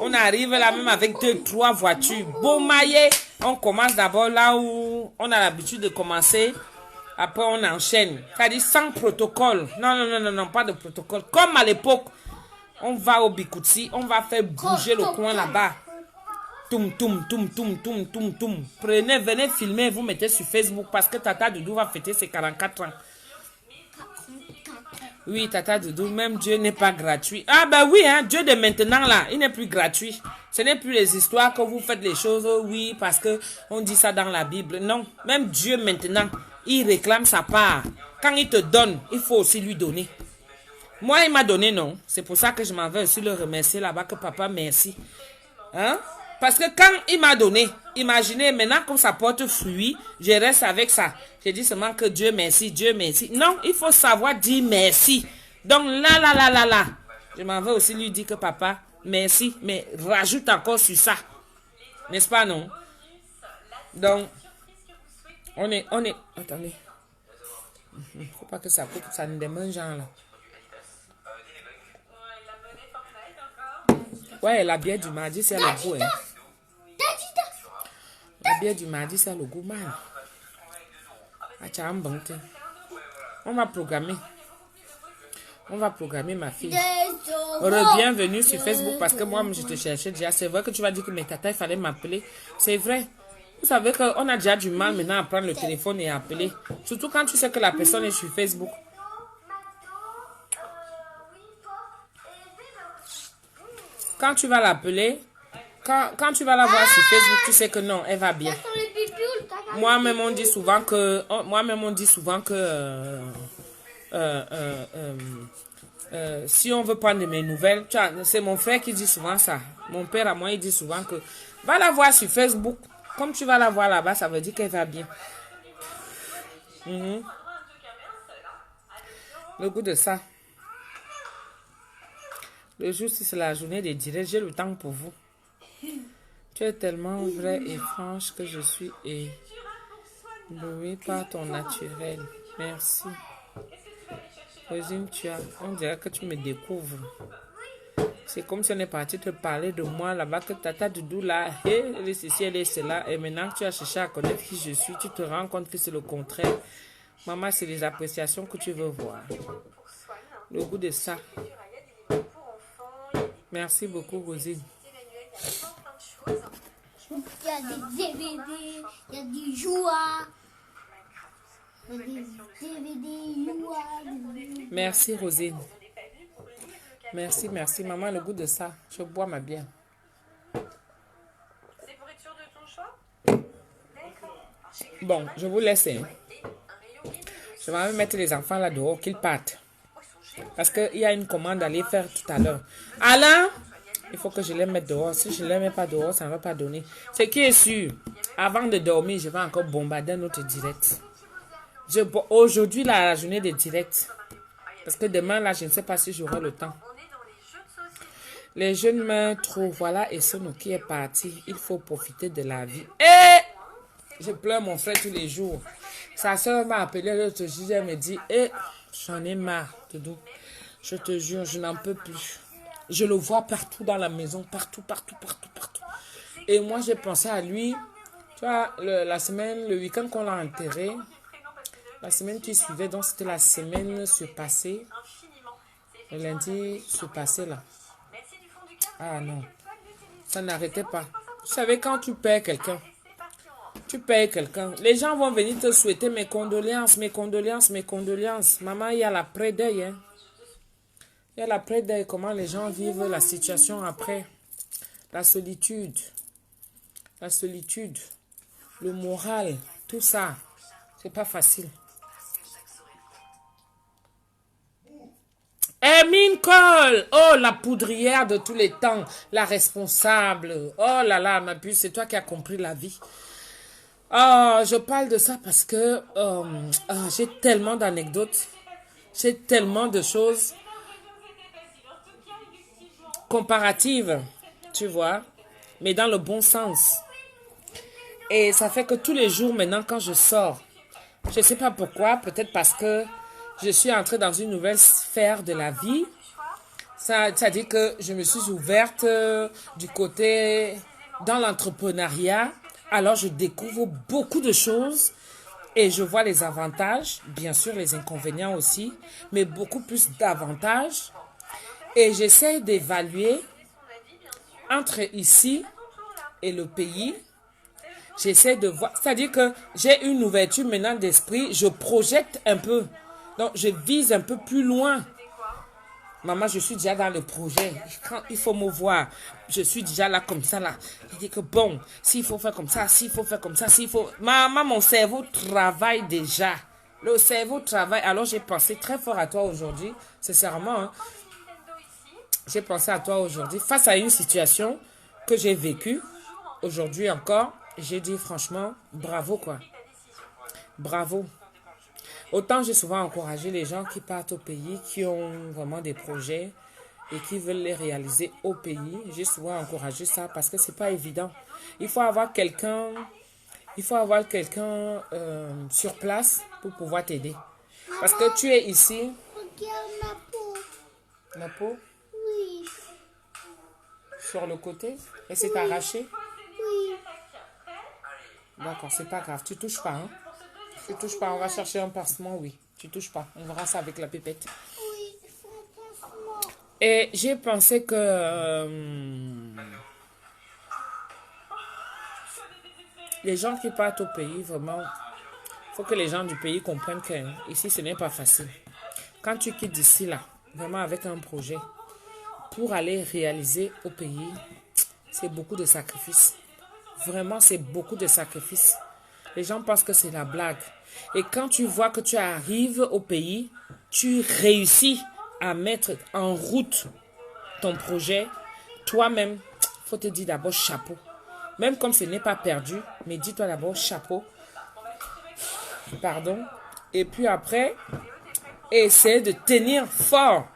On arrive là même avec 2-3 voitures. Boum, maillé. On commence d'abord là où on a l'habitude de commencer. Après, on enchaîne. C'est-à-dire sans protocole. Non, pas de protocole. Comme à l'époque, on va au Bikutsi, on va faire bouger le coin là-bas. Toum. Prenez, venez filmer, vous mettez sur Facebook parce que Tata Doudou va fêter ses 44 ans. Oui, Tata Doudou, même Dieu n'est pas gratuit. Ah ben oui, hein, Dieu de maintenant là, il n'est plus gratuit. Ce n'est plus les histoires que vous faites les choses, oui, parce que on dit ça dans la Bible. Non, même Dieu maintenant, il réclame sa part. Quand il te donne, il faut aussi lui donner. Moi, il m'a donné, non. C'est pour ça que je m'en vais aussi le remercier là-bas, que papa, merci. Hein? Parce que quand il m'a donné, imaginez, maintenant comme ça porte fruit, je reste avec ça. J'ai dit seulement que Dieu merci, Dieu merci. Non, il faut savoir dire merci. Donc là. Je m'en vais aussi lui dire que papa, merci, mais rajoute encore sur ça. N'est-ce pas, non? Donc, on est... Attendez. Faut pas que ça coupe, ça ne démange gens là. Ouais, la bière du mardi, c'est le goût. Hein. La bière du mardi, c'est le goût mal. On va programmer. Ma fille. Bienvenue sur Facebook parce que moi, je te cherchais déjà. C'est vrai que tu vas dire que mes tatas, il fallait m'appeler. C'est vrai. Vous savez qu'on a déjà du mal maintenant à prendre le téléphone et à appeler. Surtout quand tu sais que la personne est sur Facebook. Quand tu vas l'appeler, quand tu vas la voir sur Facebook, tu sais que non, elle va bien. Moi-même, on dit souvent que... si on veut prendre de mes nouvelles, c'est mon frère qui dit souvent ça. Mon père à moi, il dit souvent que va la voir sur Facebook. Comme tu vas la voir là-bas, ça veut dire qu'elle va bien. Le goût de ça. Le jour, si c'est la journée des directs, j'ai le temps pour vous. Tu es tellement vraie et franche que je suis éblouie par ton naturel. Merci. Rosine, on dirait que tu me découvres. C'est comme si on est parti te parler de moi là-bas, que Tata Doudou là, elle est ceci, elle est cela. Et maintenant que tu as cherché à connaître qui je suis, tu te rends compte que c'est le contraire. Maman, c'est les appréciations que tu veux voir. Le goût de ça. Merci beaucoup, Rosine. Il y a des DVD, il y a des joueurs. Il y a des DVD, joueurs. Merci, Rosine. Merci. Maman, le goût de ça. Je bois ma bière. C'est pour être sûr de ton choix? Bon, je vous laisse. Hein. Je vais mettre les enfants là dehors, qu'ils partent. Parce qu'il y a une commande à aller faire tout à l'heure. Alain, il faut que je les mette dehors. Si je ne les mets pas dehors, ça ne va pas donner. Ce qui est sûr, avant de dormir, je vais encore bombarder notre direct. Aujourd'hui, la journée des directs. Parce que demain, là, je ne sais pas si j'aurai le temps. Les jeunes me trouvent. Voilà, et Sono qui est parti. Il faut profiter de la vie. Et je pleure mon frère tous les jours. Sa soeur m'a appelé l'autre jour. Elle me dit, j'en ai marre, Doudou. Je te jure, je n'en peux plus. Je le vois partout dans la maison, partout. Et moi, j'ai pensé à lui. Tu vois, la semaine, le week-end qu'on l'a enterré, la semaine qui suivait, donc c'était la semaine surpassée. Le lundi surpassé, là. Ah non, ça n'arrêtait pas. Vous savez, quand tu perds quelqu'un, Tu payes quelqu'un. Les gens vont venir te souhaiter mes condoléances, mes condoléances, mes condoléances. Maman, il y a l'après-deuil. Hein. Il y a l'après-deuil. Comment les gens vivent la situation après. La solitude. La solitude. Le moral. Tout ça. C'est pas facile. Hermine Cole, oh la poudrière de tous les temps, la responsable. Oh là là, ma puce, c'est toi qui as compris la vie. Oh, je parle de ça parce que j'ai tellement d'anecdotes, j'ai tellement de choses comparatives, tu vois, mais dans le bon sens. Et ça fait que tous les jours maintenant quand je sors, je ne sais pas pourquoi, peut-être parce que je suis entrée dans une nouvelle sphère de la vie. Ça dit que je me suis ouverte du côté dans l'entrepreneuriat. Alors, je découvre beaucoup de choses et je vois les avantages, bien sûr les inconvénients aussi, mais beaucoup plus d'avantages. Et j'essaie d'évaluer entre ici et le pays. J'essaie de voir, c'est-à-dire que j'ai une ouverture maintenant d'esprit, je projette un peu. Donc, je vise un peu plus loin. Maman, je suis déjà dans le projet. Quand il faut me voir, je suis déjà là comme ça, là. Je dis que bon, s'il faut faire comme ça, s'il faut faire comme ça, s'il faut... Maman, mon cerveau travaille déjà. Le cerveau travaille. Alors, j'ai pensé très fort à toi aujourd'hui. Sincèrement, hein. J'ai pensé à toi aujourd'hui. Face à une situation que j'ai vécue, aujourd'hui encore, j'ai dit franchement, bravo, quoi. Bravo. Autant j'ai souvent encouragé les gens qui partent au pays, qui ont vraiment des projets et qui veulent les réaliser au pays. J'ai souvent encouragé ça parce que c'est pas évident. Il faut avoir quelqu'un, sur place pour pouvoir t'aider. Parce que tu es ici. Regarde ma peau. La peau Oui. sur le côté et c'est arraché. Oui. D'accord, c'est pas grave. Tu touches pas, hein? Tu touches pas. On va chercher un pansement, oui. Tu touches pas. On verra ça avec la pipette. Oui, il faut un pansement. Et j'ai pensé que les gens qui partent au pays, vraiment, il faut que les gens du pays comprennent que ici, ce n'est pas facile. Quand tu quittes d'ici, là, vraiment avec un projet, pour aller réaliser au pays, c'est beaucoup de sacrifices. Vraiment, c'est beaucoup de sacrifices. Les gens pensent que c'est la blague. Et quand tu vois que tu arrives au pays, tu réussis à mettre en route ton projet, toi-même, il faut te dire d'abord chapeau. Même comme ce n'est pas perdu, mais dis-toi d'abord chapeau. Pardon. Et puis après, essaie de tenir fort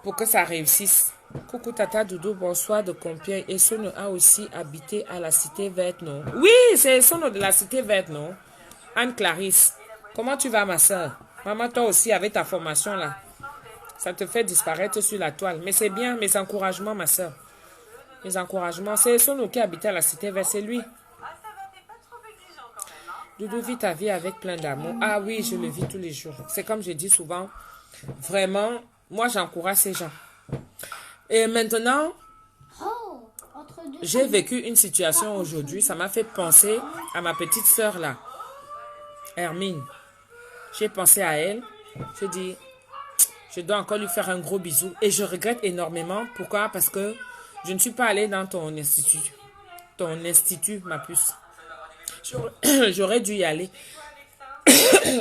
pour que ça réussisse. Coucou Tata Doudou, bonsoir de Compiègne. Et Sono a aussi habité à la Cité Verte, non? Oui, c'est Sono de la Cité Verte, non? Anne-Clarisse, comment tu vas, ma soeur? Maman, toi aussi, avec ta formation là, ça te fait disparaître sur la toile. Mais c'est bien, mes encouragements, ma soeur. Mes encouragements. C'est Sono qui habitait à la Cité Verte, c'est lui. Doudou vit ta vie avec plein d'amour. Ah oui, je le vis tous les jours. C'est comme je dis souvent, vraiment, moi j'encourage ces gens. Et maintenant, j'ai vécu une situation aujourd'hui, ça m'a fait penser à ma petite sœur là, Hermine. J'ai pensé à elle, je dis, je dois encore lui faire un gros bisou. Et je regrette énormément, pourquoi? Parce que je ne suis pas allée dans ton institut, ma puce. J'aurais dû y aller.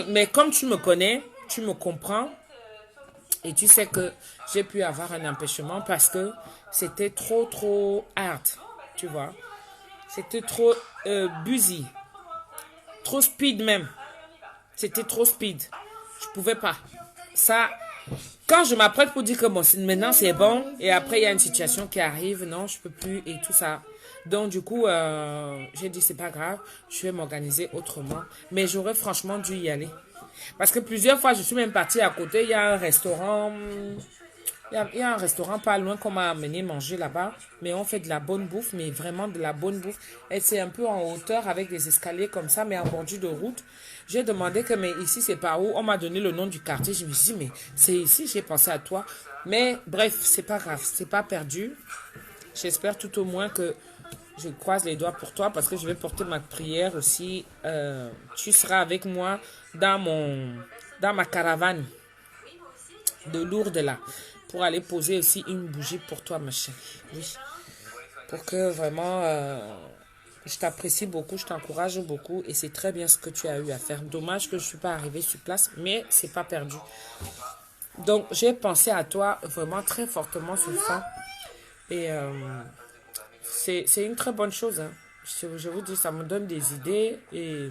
Mais comme tu me connais, tu me comprends. Et tu sais que j'ai pu avoir un empêchement parce que c'était trop hard, tu vois. C'était trop busy. Trop speed même. C'était trop speed. Je pouvais pas. Ça, quand je m'apprête pour dire que bon, maintenant c'est bon, et après il y a une situation qui arrive, non, je peux plus et tout ça. Donc du coup, j'ai dit c'est pas grave, je vais m'organiser autrement. Mais j'aurais franchement dû y aller. Parce que plusieurs fois, je suis même partie à côté. Il y a un restaurant. Il y a un restaurant pas loin qu'on m'a amené manger là-bas. Mais on fait de la bonne bouffe, mais vraiment de la bonne bouffe. Et c'est un peu en hauteur avec des escaliers comme ça, mais en bordure de route. J'ai demandé que, mais ici, c'est par où? On m'a donné le nom du quartier. Je me suis dit, mais c'est ici, j'ai pensé à toi. Mais bref, c'est pas grave, c'est pas perdu. J'espère tout au moins que je croise les doigts pour toi parce que je vais porter ma prière aussi. Tu seras avec moi dans ma caravane de Lourdes là, pour aller poser aussi une bougie pour toi, ma chérie. Oui. Pour que vraiment, je t'apprécie beaucoup, je t'encourage beaucoup et c'est très bien ce que tu as eu à faire. Dommage que je ne suis pas arrivée sur place, mais c'est pas perdu. Donc, j'ai pensé à toi vraiment très fortement ce soir. Et c'est une très bonne chose. Hein. Je vous dis, ça me donne des idées et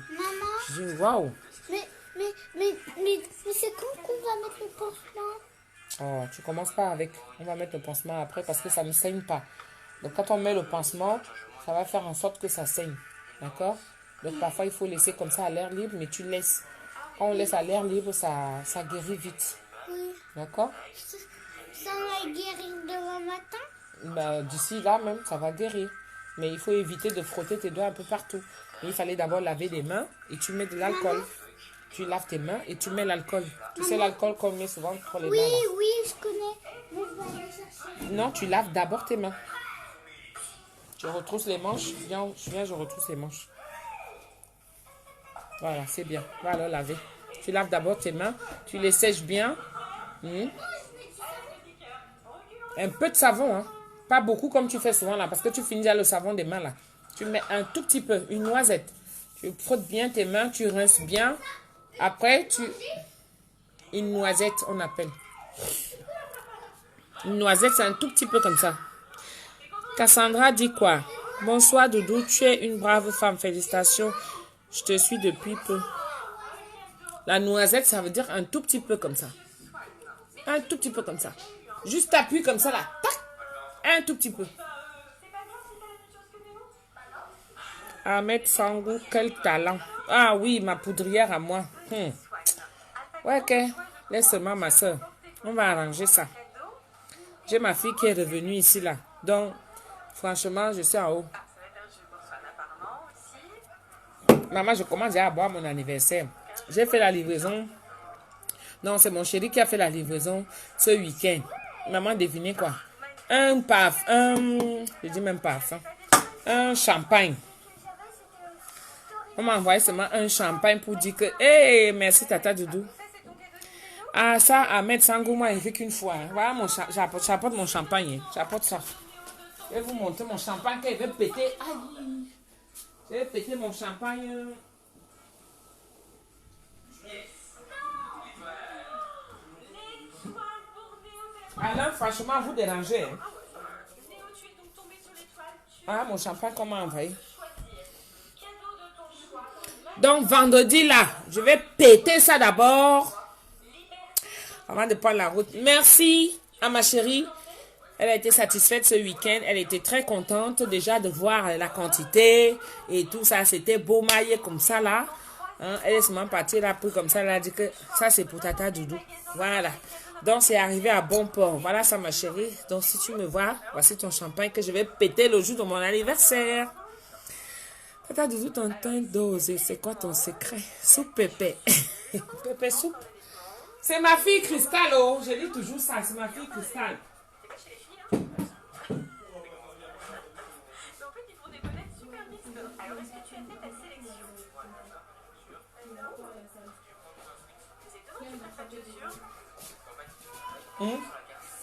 je dis waouh. Mais c'est quand qu'on va mettre le pansement? Oh, tu commences pas avec. On va mettre le pansement après parce que ça ne saigne pas. Donc, quand on met le pansement, ça va faire en sorte que ça saigne. D'accord? Donc, parfois, il faut laisser comme ça à l'air libre, mais tu laisses. Quand on laisse à l'air libre, ça guérit vite. Oui. D'accord? Ça va guérir demain matin? Ben, d'ici là même, ça va guérir. Mais il faut éviter de frotter tes doigts un peu partout. Et il fallait d'abord laver les mains et tu mets de l'alcool. Tu laves tes mains et tu mets l'alcool. Tu sais l'alcool qu'on met souvent pour les mains. Là. Oui, je connais. Mais je vais aller chercher. Non, tu laves d'abord tes mains. Tu retrousses les manches. Viens, je retrousse les manches. Voilà, c'est bien. Voilà, laver. Tu laves d'abord tes mains. Tu les sèches bien. Un peu de savon, hein. Pas beaucoup comme tu fais souvent là, parce que tu finis déjà le savon des mains là. Tu mets un tout petit peu, une noisette. Tu frottes bien tes mains, tu rinces bien. Après, une noisette, on appelle. Une noisette, c'est un tout petit peu comme ça. Cassandra dit quoi? Bonsoir Doudou, tu es une brave femme, félicitations. Je te suis depuis peu. La noisette, ça veut dire un tout petit peu comme ça. Un tout petit peu comme ça. Juste appuie comme ça là. Tac. Un tout petit peu. Ahmed Sangou, quel talent. Ah oui, ma poudrière à moi. Ouais, ok. Laisse-moi ma soeur. On va arranger ça. J'ai ma fille qui est revenue ici là. Donc, franchement, je suis en haut. Maman, je commence déjà à boire mon anniversaire. J'ai fait la livraison. Non, c'est mon chéri qui a fait la livraison ce week-end. Maman, devinez quoi? Je dis même parfum. Un champagne. On m'a envoyé seulement un champagne pour dire que, hey, merci Tata Doudou. Ah, ça, Ahmed Sangou m'a écrit qu'une fois. Hein. Voilà, j'apporte mon champagne. Hein. J'apporte ça. Je vais vous montrer mon champagne qu'il veut péter. Aïe. Je vais péter mon champagne. Alain, franchement, vous dérangez. Hein. Ah, mon champagne qu'on m'a envoyé. Donc, vendredi, là, je vais péter ça d'abord. Avant de prendre la route. Merci à ma chérie. Elle a été satisfaite ce week-end. Elle était très contente déjà de voir la quantité et tout ça. C'était beau maillé comme ça, là. Hein, elle est seulement partie là pour comme ça. Elle a dit que ça, c'est pour Tata Doudou. Voilà. Donc, c'est arrivé à bon port. Voilà ça, ma chérie. Donc, si tu me vois, voici ton champagne que je vais péter le jour de mon anniversaire. Tata Doudou, t'entends doser. C'est quoi ton secret? Soupe pépé. Pépé soupe. C'est ma fille Cristal, oh. Je dis toujours ça. C'est ma fille Cristal.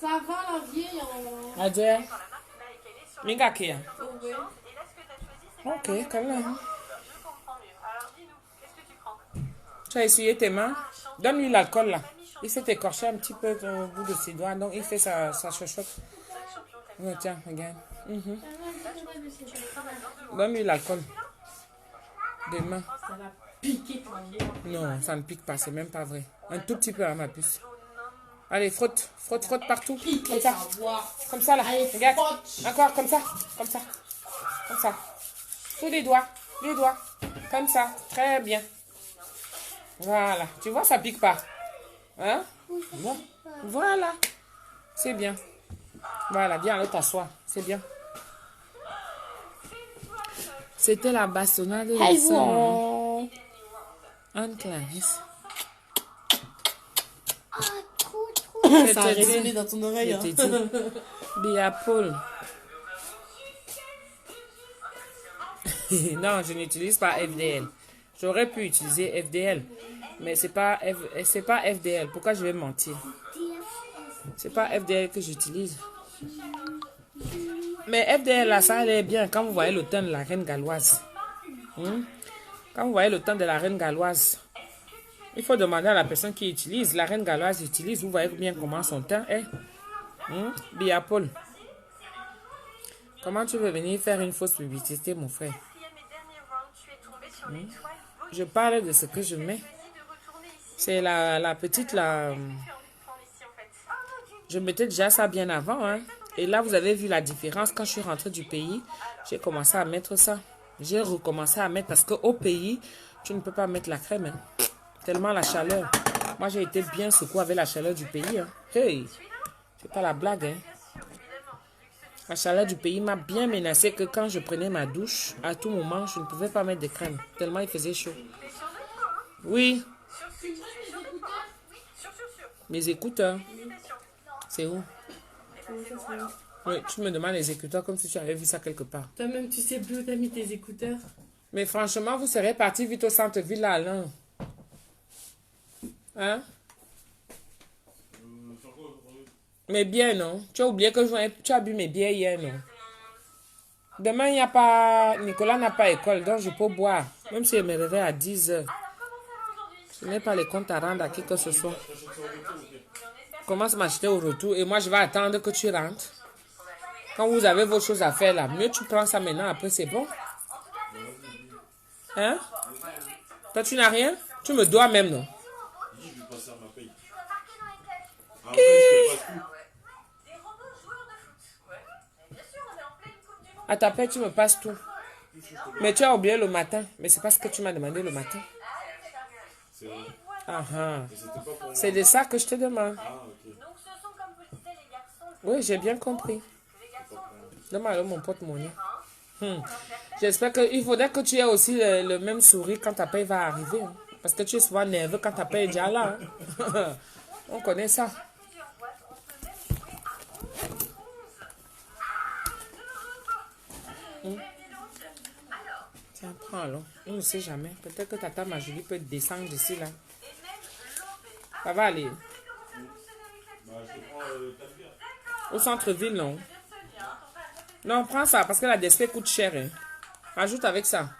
Ça va la vieille en... Adieu. Minga kia. Ouais. Ok, quand même. Tu as essuyé tes mains. Donne-lui l'alcool là. Il s'est écorché un petit peu au bout de ses doigts. Donc il fait sa chochotte. Ouais, tiens, regarde. Donne-lui l'alcool. Des mains. Ça va piquer ton doigt. Non, ça ne pique pas. C'est même pas vrai. Un tout petit peu à ma puce. Allez, frotte. Frotte partout. Comme ça. Comme ça là. Allez, Regarde. frotte. Encore comme ça. Comme ça. Comme ça. Sous les doigts. Les doigts. Comme ça. Très bien. Voilà. Tu vois, ça pique pas. Hein? Voilà. C'est bien. Voilà, viens, allez t'asseoir. C'est bien. C'était la bastonnade de la sœur Anne-Clarisse. Ah, trop. Ça a résonné dans ton oreille. Hein. Bia Paul. Non, je n'utilise pas FDL. J'aurais pu utiliser FDL, mais c'est pas FDL. Pourquoi je vais mentir? C'est pas FDL que j'utilise. Mais FDL là, ça allait bien quand vous voyez le teint de la reine galloise. Quand vous voyez le teint de la reine galloise, il faut demander à la personne qui utilise. La reine galloise utilise. Vous voyez bien comment son teint est. Bia Paul. Comment tu veux venir faire une fausse publicité, mon frère? Je parle de ce que je mets. C'est la petite là. Je mettais déjà ça bien avant. Hein. Et là, vous avez vu la différence. Quand je suis rentrée du pays, j'ai commencé à mettre ça. J'ai recommencé à mettre parce qu'au pays, tu ne peux pas mettre la crème. Hein. Tellement la chaleur. Moi, j'ai été bien secouée avec la chaleur du pays. Hein. Hey, c'est pas la blague. Hein. La chaleur du pays m'a bien menacé que quand je prenais ma douche, à tout moment, je ne pouvais pas mettre de crème. Tellement il faisait chaud. Oui. Mes écouteurs. C'est où? Oui, tu me demandes les écouteurs comme si tu avais vu ça quelque part. Toi-même, tu sais plus où t'as mis tes écouteurs. Mais franchement, vous serez parti vite au centre-ville là, Alain. Hein? Mes bières, non? Tu as oublié que tu as bu mes bières hier, non? Demain, il n'y a pas... Nicolas n'a pas école, donc je peux boire. Même si je me réveille à 10 heures. Je n'ai pas les comptes à rendre à qui que ce soit. Commence à m'acheter au retour et moi, je vais attendre que tu rentres. Quand vous avez vos choses à faire là, mieux tu prends ça maintenant, après c'est bon. Hein? Toi, tu n'as rien? Tu me dois même, non? À ta paix, tu me passes tout. Mais tu as oublié le matin. Mais c'est pas ce que tu m'as demandé le matin. C'est de ça que je te demande. Oui, j'ai bien compris. Demande mon porte-monnaie. J'espère qu'il faudrait que tu aies aussi le même sourire quand ta paix va arriver. Hein. Parce que tu es souvent nerveux quand ta paix est déjà là. Hein. On connaît ça. Tiens, prends alors. On ne sait jamais. Peut-être que tata Majulie peut descendre d'ici là. Ça va aller. Au centre-ville, non. Non, prends ça parce que la DSP coûte cher. Hein. Ajoute avec ça.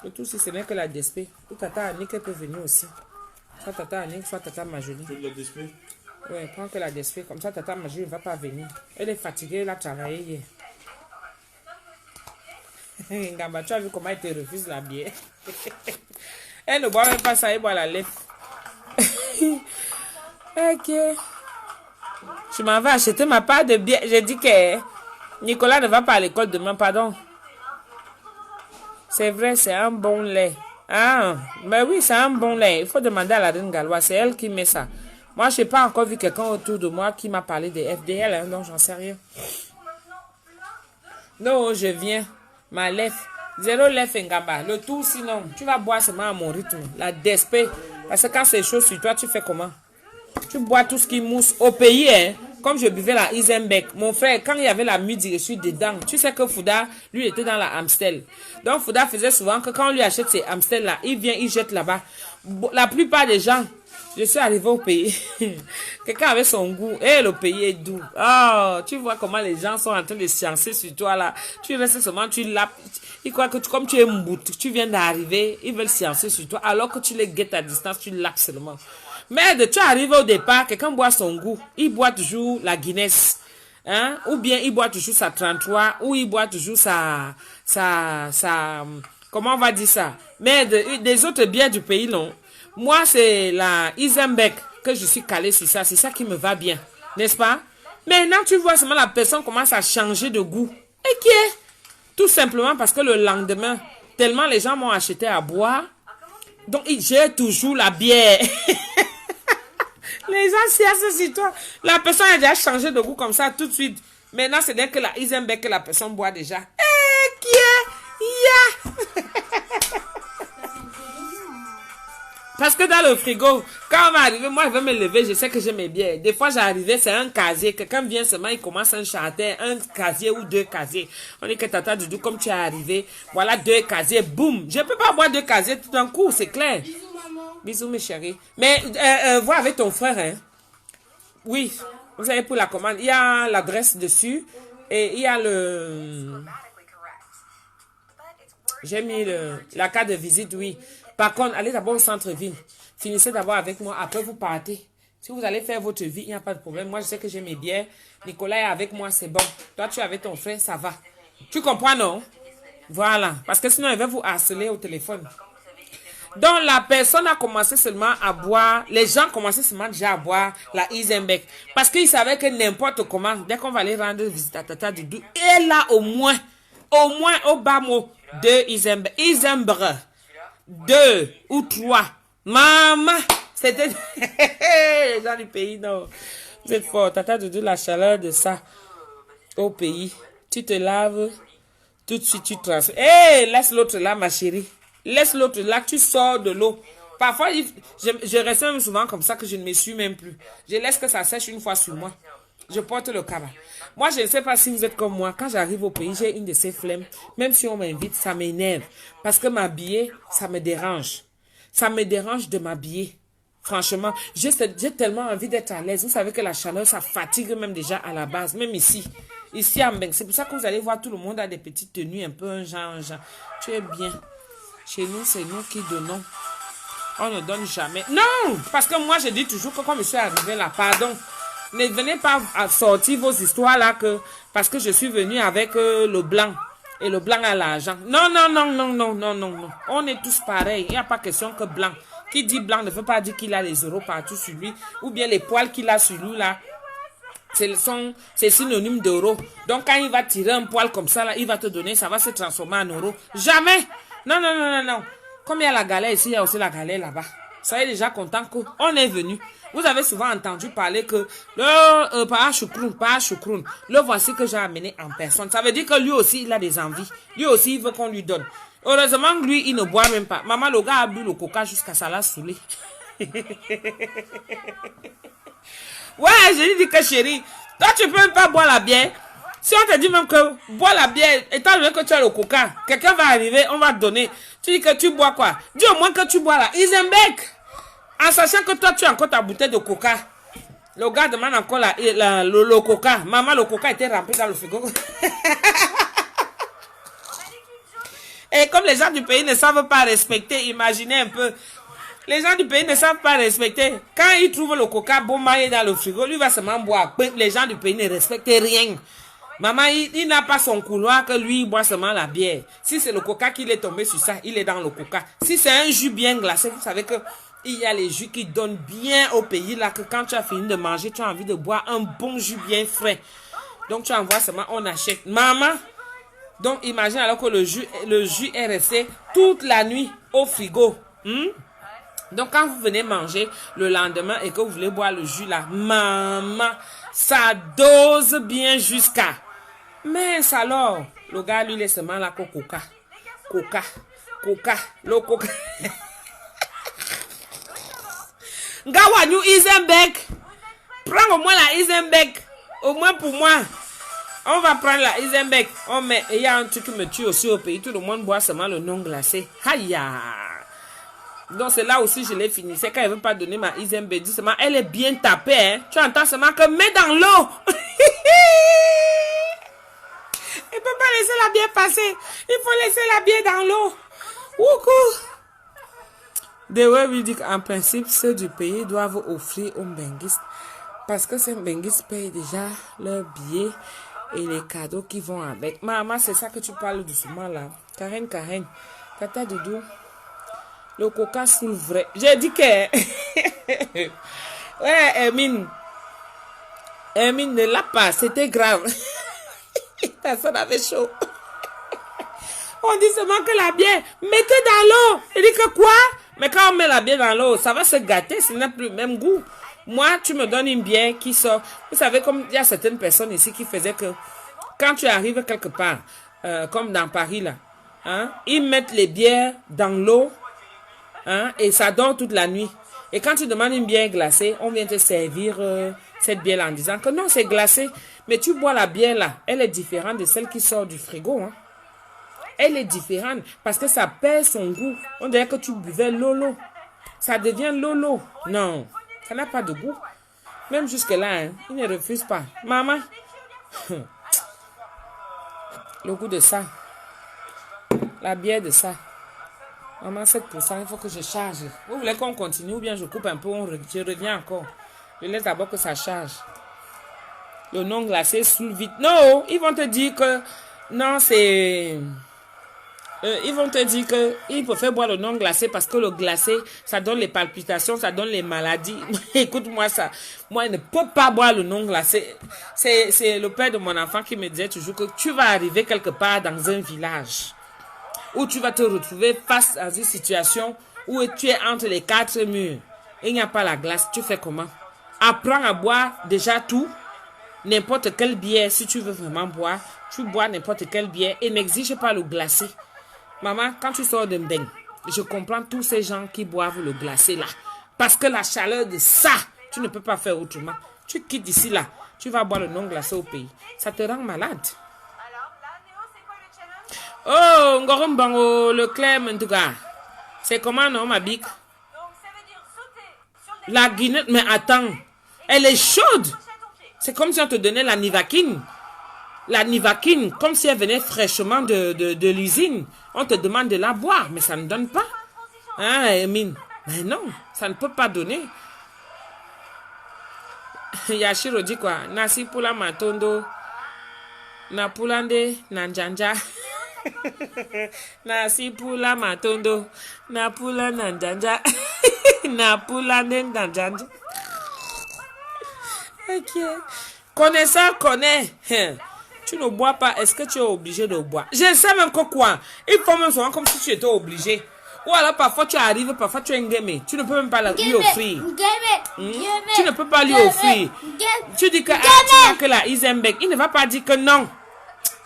Le tout, si ce n'est que la DSP. Ou tata Annick, elle peut venir aussi. Soit tata Annick, soit tata Majulie. Tu veux de la DSP? Oui, prends que la DSP. Comme ça, tata Majulie ne va pas venir. Elle est fatiguée, elle a travaillé hier. Gamba, tu as vu comment elle te refuse la bière? Elle ne boit même pas ça, elle boit la lèvre. Ok. Je m'en vais acheter ma part de bière. J'ai dit que Nicolas ne va pas à l'école demain, pardon. C'est vrai, c'est un bon lait. Ah, ben oui, c'est un bon lait. Il faut demander à la reine galloise, c'est elle qui met ça. Moi, je n'ai pas encore vu quelqu'un autour de moi qui m'a parlé de FDL, hein, donc j'en sais rien. Non, je viens. Ma lèvre. 0 lèvre Ngamba. Le tout, sinon, tu vas boire seulement à mon rythme. La DSP. Parce que quand c'est chaud sur toi, tu fais comment? Tu bois tout ce qui mousse. Au pays, hein, comme je buvais la Isenbeck. Mon frère, quand il y avait la midi, je suis dedans. Tu sais que Fouda, lui, était dans la Amstel. Donc, Fouda faisait souvent que quand on lui achète ces Amstel-là, il vient, il jette là-bas. La plupart des gens, je suis arrivé au pays. Quelqu'un avait son goût. Et le pays est doux. Oh, tu vois comment les gens sont en train de sciencer sur toi là. Tu restes seulement, tu lapes. Ils croient que comme tu es mboute, tu viens d'arriver, ils veulent sciencer sur toi. Alors que tu les guettes à distance, tu lapes seulement. Merde, tu arrives au départ, quelqu'un boit son goût. Il boit toujours la Guinness. Hein? Ou bien il boit toujours sa 33. Ou il boit toujours sa comment on va dire ça? Merde, des autres bières du pays, non. Moi, c'est la Isenbeck que je suis calée sur ça. C'est ça qui me va bien. N'est-ce pas? Maintenant, tu vois seulement la personne commence à changer de goût. Et qui est? Tout simplement parce que le lendemain, tellement les gens m'ont acheté à boire. Donc, j'ai toujours la bière. Les gens s'y sur toi. La personne a déjà changé de goût comme ça tout de suite. Maintenant, c'est dès que la Isenbeck que la personne boit déjà. Et qui est? Yeah! Parce que dans le frigo, Quand on va arriver, moi, je vais me lever, je sais que j'ai mes bières. Des fois, j'arrivais, c'est un casier. Quelqu'un vient seulement, il commence un chanter, un casier ou 2 casiers. On dit que Tata Doudou, comme tu es arrivé, voilà 2 casiers, boum. Je ne peux pas boire 2 casiers tout d'un coup, c'est clair. Bisous, maman. Bisous, mes chéris. Mais, vois avec ton frère, hein. Oui, vous savez, pour la commande, il y a l'adresse dessus et il y a le... J'ai mis la carte de visite, oui. Par contre, allez d'abord au centre-ville. Finissez d'abord avec moi, après vous partez. Si vous allez faire votre vie, il n'y a pas de problème. Moi, je sais que j'ai mes bières. Nicolas est avec moi, c'est bon. Toi, tu es avec ton frère, ça va. Tu comprends, non? Voilà. Parce que sinon, il va vous harceler au téléphone. Donc, la personne a commencé seulement à boire, les gens commençaient seulement déjà à boire la Isenbeck. Parce qu'ils savaient que n'importe comment, dès qu'on va aller rendre visite à Tata Doudou, et là, au moins, au bas mot, 2 Isenbeck. Isenbre. 2 ou 3. Maman, c'était les gens du pays, non. Vous êtes fort. Tata Doudou, la chaleur de ça au pays. Tu te laves, tout de suite tu transfères. Hé, laisse l'autre là, ma chérie. Laisse l'autre là, tu sors de l'eau. Parfois, je reste même souvent comme ça que je ne me suis même plus. Je laisse que ça sèche une fois sur moi. Je porte le cabas. Moi, je ne sais pas si vous êtes comme moi. Quand j'arrive au pays, j'ai une de ces flemmes. Même si on m'invite, ça m'énerve. Parce que m'habiller, ça me dérange. Ça me dérange de m'habiller. Franchement, j'ai tellement envie d'être à l'aise. Vous savez que la chaleur, ça fatigue même déjà à la base. Même ici. Ici à Mbeng. C'est pour ça que vous allez voir tout le monde a des petites tenues un peu un genre. Tu es bien. Chez nous, c'est nous qui donnons. On ne donne jamais. Non! Parce que moi, je dis toujours que quand je suis arrivée là, pardon. Ne venez pas à sortir vos histoires là que parce que je suis venue avec le blanc. Et le blanc a l'argent. Non, non, non, non, non, non, non, non. On est tous pareils. Il n'y a pas question que blanc. Qui dit blanc ne veut pas dire qu'il a les euros partout sur lui. Ou bien les poils qu'il a sur lui là. C'est synonyme d'euros. Donc quand il va tirer un poil comme ça là, il va te donner, ça va se transformer en euros. Jamais! Non, non, non, non, non. Comme il y a la galère ici, il y a aussi la galère là-bas. Soyez déjà content qu'on est venu. Vous avez souvent entendu parler que le Choucroun, le voici que j'ai amené en personne. Ça veut dire que lui aussi, il a des envies. Lui aussi, il veut qu'on lui donne. Heureusement que lui, il ne boit même pas. Maman, le gars a bu le coca jusqu'à ça l'a saoulé. Ouais, je lui dis que chérie, toi, tu peux même pas boire la bière. Si on te dit même que bois la bière, étant donné que tu as le coca, quelqu'un va arriver, on va te donner. Tu dis que tu bois quoi? Dis au moins que tu bois la Isenbeck. En sachant que toi, tu as encore ta bouteille de coca. Le gars demande encore le coca. Maman, le coca était rempli dans le frigo. Et comme les gens du pays ne savent pas respecter, imaginez un peu. Les gens du pays ne savent pas respecter. Quand ils trouvent le coca bon maillé dans le frigo, lui va seulement boire. Les gens du pays ne respectent rien. Maman, il n'a pas son couloir que lui, il boit seulement la bière. Si c'est le coca qu'il est tombé sur ça, il est dans le coca. Si c'est un jus bien glacé, vous savez que il y a les jus qui donnent bien au pays là, que quand tu as fini de manger, tu as envie de boire un bon jus bien frais. Donc tu envoies seulement, on achète. Maman, donc imagine alors que le jus est resté toute la nuit au frigo. Donc quand vous venez manger le lendemain et que vous voulez boire le jus là, maman, ça dose bien jusqu'à. Mais alors, le gars lui laisse seulement la coca. Le coca. Gawanyu Isenbeck. Prends au moins la Isenbeck. Au moins pour moi. On va prendre la Isenbeck. On met. Il y a un truc qui me tue aussi au pays. Tout le monde boit seulement le non glacé. Aïe. Donc c'est là aussi je l'ai fini. C'est quand elle ne veut pas donner ma Isenbeck. Dit seulement, elle est bien tapée. Hein. Tu entends seulement que mets dans l'eau. Elle ne peut pas laisser la bière passer. Il faut laisser la bière dans l'eau. Wouhou. Dewe lui dit qu'en principe, ceux du pays doivent offrir aux benguistes parce que ces benguistes payent déjà leurs billets et les cadeaux qui vont avec. Maman, c'est ça que tu parles doucement là. Karen, Tata Doudou, le coca sous vrai. J'ai dit que... Ouais, Hermine ne l'a pas, c'était grave. Personne n'avait chaud. On dit seulement que la bière, mettez dans l'eau. Il dit que quoi? Mais quand on met la bière dans l'eau, ça va se gâter, ça n'a plus le même goût. Moi, tu me donnes une bière qui sort. Vous savez, comme il y a certaines personnes ici qui faisaient que quand tu arrives quelque part, comme dans Paris là, hein, ils mettent les bières dans l'eau, hein, et ça dort toute la nuit. Et quand tu demandes une bière glacée, on vient te servir cette bière en disant que non, c'est glacé. Mais tu bois la bière là, elle est différente de celle qui sort du frigo. Hein. Elle est différente parce que ça perd son goût. On dirait que tu buvais Lolo. Ça devient Lolo. Non, ça n'a pas de goût. Même jusque-là, hein, il ne refuse pas. Maman, le goût de ça. La bière de ça. Maman, 7%, il faut que je charge. Vous voulez qu'on continue ou bien je coupe un peu, je reviens encore. Je laisse d'abord que ça charge. Le non glacé saoule vite. Non, ils vont te dire que... Non, c'est... ils vont te dire que il faut faire boire le non glacé parce que le glacé, ça donne les palpitations, ça donne les maladies. Écoute-moi ça. Moi, je ne peux pas boire le non glacé. C'est le père de mon enfant qui me disait toujours que tu vas arriver quelque part dans un village où tu vas te retrouver face à une situation où tu es entre les quatre murs. Il n'y a pas la glace. Tu fais comment? Apprends à boire déjà tout. N'importe quelle bière, si tu veux vraiment boire, tu bois n'importe quelle bière et n'exige pas le glacé. Maman, quand tu sors d'un bain, je comprends tous ces gens qui boivent le glacé là. Parce que la chaleur de ça, tu ne peux pas faire autrement. Tu quittes ici là, tu vas boire le non glacé au pays. Ça te rend malade. Alors, là, Néo, c'est quoi le challenge? Oh, Ngorombango, le clem en tout cas. C'est comment non, ma bique? Donc, ça veut dire sauter sur des La guinette, mais attends, elle est chaude. crochets à ton pied. C'est comme si on te donnait la Nivaquine. La Nivaquine, comme si elle venait fraîchement de l'usine. On te demande de la boire, mais ça ne donne pas. Hein, Emine? Mais non, ça ne peut pas donner. Yashiro dit quoi? Nasi pula matondo. Na pulande nanjanja. Nasi pula matondo. Na pula nanjanja. Na pulande nanjanja. Ok. Connaissant, connaît. Tu ne bois pas, est-ce que tu es obligé de boire? Je sais même que quoi. Il faut même souvent comme si tu étais obligé. Ou alors parfois tu arrives, parfois tu es engagé. Tu ne peux même pas lui offrir. Tu ne peux pas lui offrir. Tu dis que, tu n'as que la Isenbeck. Il ne va pas dire que non.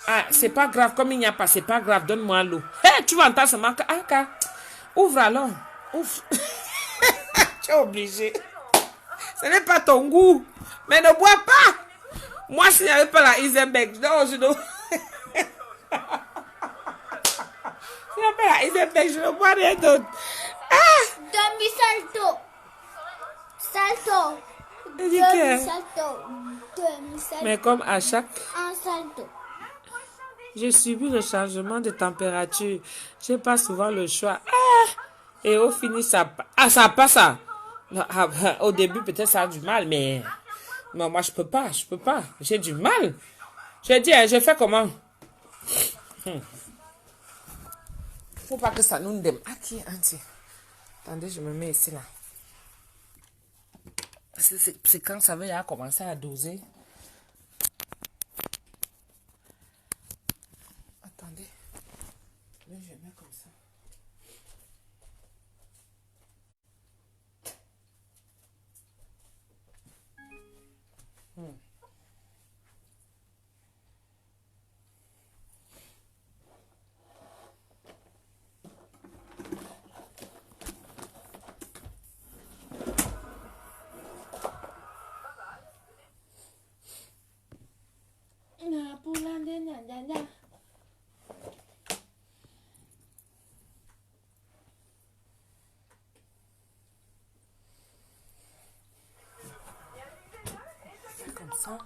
Ah, c'est pas grave, comme il n'y a pas, c'est pas grave, donne-moi l'eau. Hey, tu vas entendre seulement que, ouvre alors. Ouvre. Tu es obligé. Ce n'est pas ton goût. Mais ne bois pas. Moi, s'il n'y avait pas la Isenbeck, non, je ne... S'il n'y avait pas la Isenbeck, je ne bois rien d'autre. Demi-salto. Salto. Je dis que... Demi-salto. Demi-salto. Mais comme à chaque... Un salto. J'ai subi le changement de température. Je n'ai pas souvent le choix. Et au fini, ça... Ah, ça passe, ça. Au début, peut-être ça a du mal, mais... Non, moi, je peux pas. J'ai du mal. J'ai dit, je fais comment? Faut pas que ça nous déme. Ah, qui est entier? Attendez, je me mets ici, là. C'est quand ça va commencer à doser. Attendez. Là, je mets comme ça. Comme ça.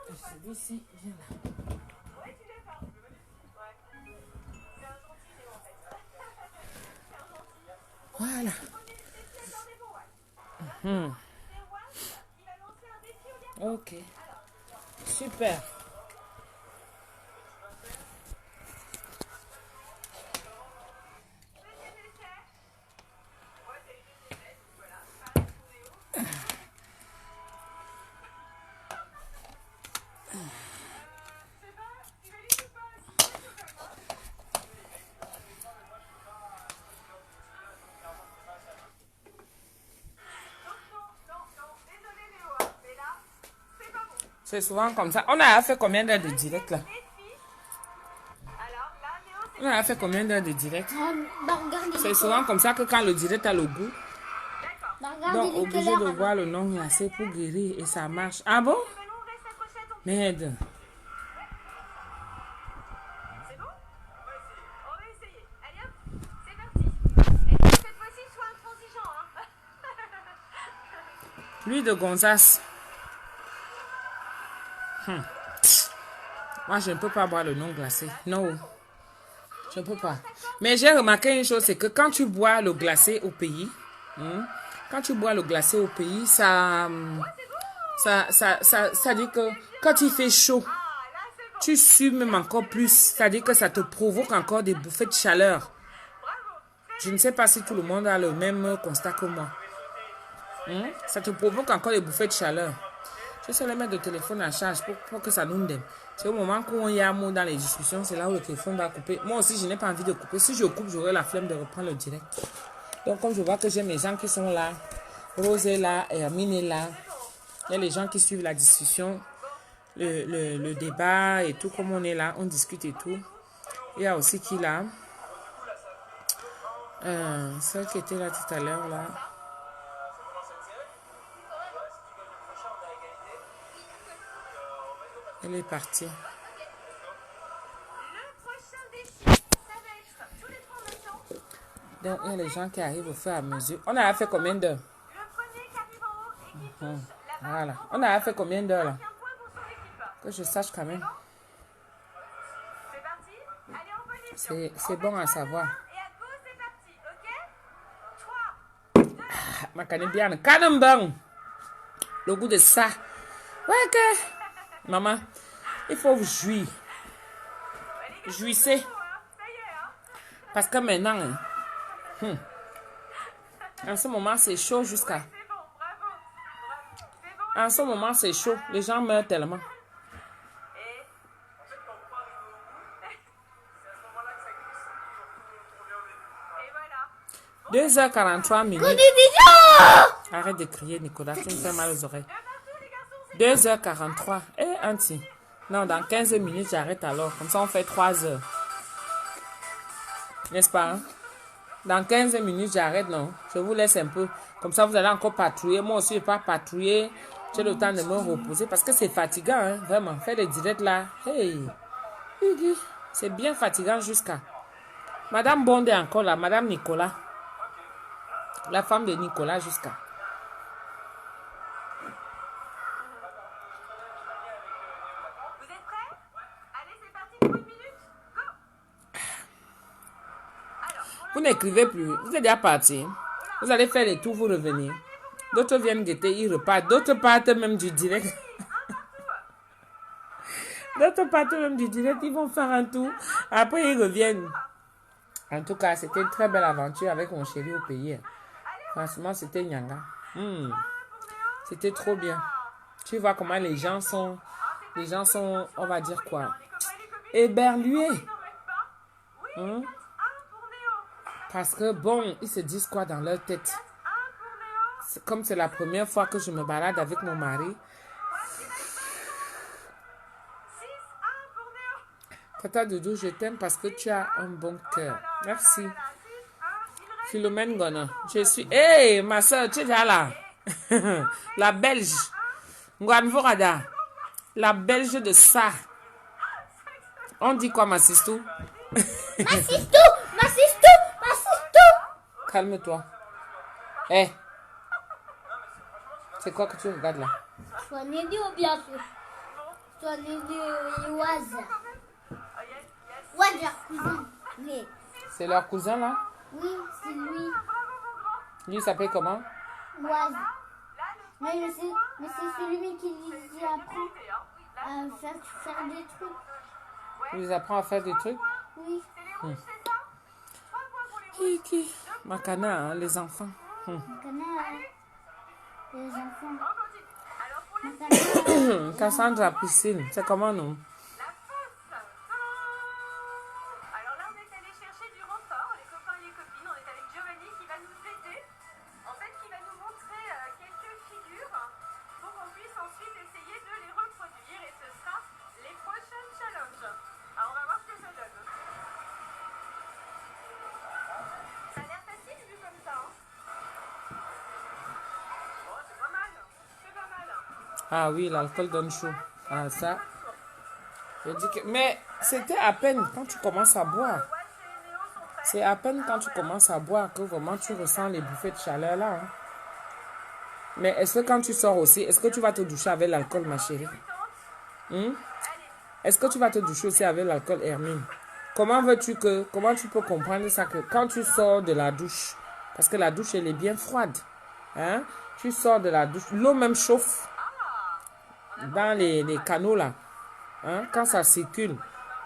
Et celui-ci, viens là. Voilà. Ok. Super. C'est souvent comme ça. On a fait combien d'heures de direct là? Alors, là, Néo, c'est On a fait combien d'heures de direct? Bah, regardez. C'est souvent comme ça que quand le direct a le goût, Bah, regardez donc les obligé de couleurs, voir le non glacé pour guérir et ça marche. Ah bon? Merde. C'est bon? On va essayer. Allez hop, c'est parti. Et que cette fois-ci soit intransigeant, hein. L'huile de gonzesse. Moi, je ne peux pas boire le non glacé. Non. Je ne peux pas. Mais j'ai remarqué une chose, c'est que quand tu bois le glacé au pays, quand tu bois le glacé au pays, ça dit que quand il fait chaud, tu sues même encore plus. Ça dit que ça te provoque encore des bouffées de chaleur. Je ne sais pas si tout le monde a le même constat que moi. Ça te provoque encore des bouffées de chaleur. Je sais mettre le téléphone à charge pour que ça nous donne. C'est au moment où il y a un mot dans les discussions, c'est là où le téléphone va couper. Moi aussi, je n'ai pas envie de couper. Si je coupe, j'aurai la flemme de reprendre le direct. Donc, comme je vois que j'ai mes gens qui sont là, Rose est là, Hermine est là. Il y a les gens qui suivent la discussion, le débat et tout. Comme on est là, on discute et tout. Il y a aussi qui là? Celle qui était là tout à l'heure, là. Elle est partie. Le prochain défi, ça va être tous les trois en même temps. Donc, il y a les gens qui arrivent au fur et à mesure. On a fait combien d'heures? Le premier qui arrive en haut et qui touche la barre Voilà. On a fait combien d'heures là? marque un point pour son équipe. Que je sache quand même. C'est parti. Allez en position. C'est bon à savoir. Et à go, c'est parti, ok? 3. Ma canne bien. Canne bon. Le goût de ça. Ouais que. Maman, il faut jouir. Jouissez. Ça y est, hein? Parce que maintenant, en ce moment, c'est chaud jusqu'à. C'est bon, bravo. C'est bon. En ce moment, c'est chaud. Les gens meurent tellement. Et voilà. 2h43 minutes. Arrête de crier, Nicolas. Tu me fais mal aux oreilles. 2h43. Eh, Auntie. Non, dans 15 minutes, j'arrête alors. Comme ça, on fait 3 heures. N'est-ce pas? Hein? Dans 15 minutes, j'arrête, non? Je vous laisse un peu. Comme ça, vous allez encore patrouiller. Moi aussi, je ne vais pas patrouiller. J'ai le temps de me reposer. Parce que c'est fatigant, hein? Vraiment. Faire des directs là. Hey! C'est bien fatigant jusqu'à. Madame Bondé encore là. Madame Nicolas. La femme de Nicolas jusqu'à. Vous êtes prêts? Allez, c'est parti pour 1 minute. Go! Vous n'écrivez plus. Vous êtes déjà parti. Vous allez faire les tours, vous revenez. D'autres viennent guetter, ils repartent. D'autres partent même du direct. D'autres partent même du direct, ils vont faire un tour. Après, ils reviennent. En tout cas, c'était une très belle aventure avec mon chéri au pays. Franchement, c'était Nyanga. C'était trop bien. Tu vois comment les gens sont, on va dire quoi, éberlués. Parce que bon, ils se disent quoi dans leur tête. Comme c'est la première fois que je me balade avec mon mari. Tata Doudou, je t'aime parce que tu as un bon cœur. Merci. Philomène Gona. Je suis... Hey, ma soeur, tu es déjà là. La Belge. Ngwan Vorada. La Belge de ça. On dit quoi, ma sistou? Massistou. Calme-toi. Eh. C'est quoi que tu regardes là? Sois Nédi ou bien sûr. Sois Nédi ou Waza. Waza, cousin. Oui, C'est leur cousin là? oui, c'est lui. Lui, il s'appelle comment? Waza. Mais c'est celui qui lui apprend à faire des trucs. Il les apprend à faire des trucs? Oui. Qui? Makana, hein, les enfants. Makana, les enfants. Makana, Cassandra Piscine, c'est comment non? Alors là, on est allé chercher du renfort, les copains et les copines. On est avec Giovanni qui va nous aider. En fait, qui va nous montrer quelques figures pour qu'on puisse ensuite essayer de les reproduire. Et ce sera les prochains challenges. Alors, on va voir ce que ça donne. Ah oui, l'alcool donne chaud. Ah ça. Je dis que... Mais c'était à peine quand tu commences à boire. C'est à peine quand tu commences à boire que vraiment tu ressens les bouffées de chaleur là. Hein. Mais est-ce que quand tu sors aussi, est-ce que tu vas te doucher avec l'alcool, ma chérie? Est-ce que tu vas te doucher aussi avec l'alcool, Hermine? Comment tu peux comprendre ça que quand tu sors de la douche, parce que la douche elle est bien froide, hein? Tu sors de la douche, l'eau même chauffe dans les canaux là, hein? Quand ça circule,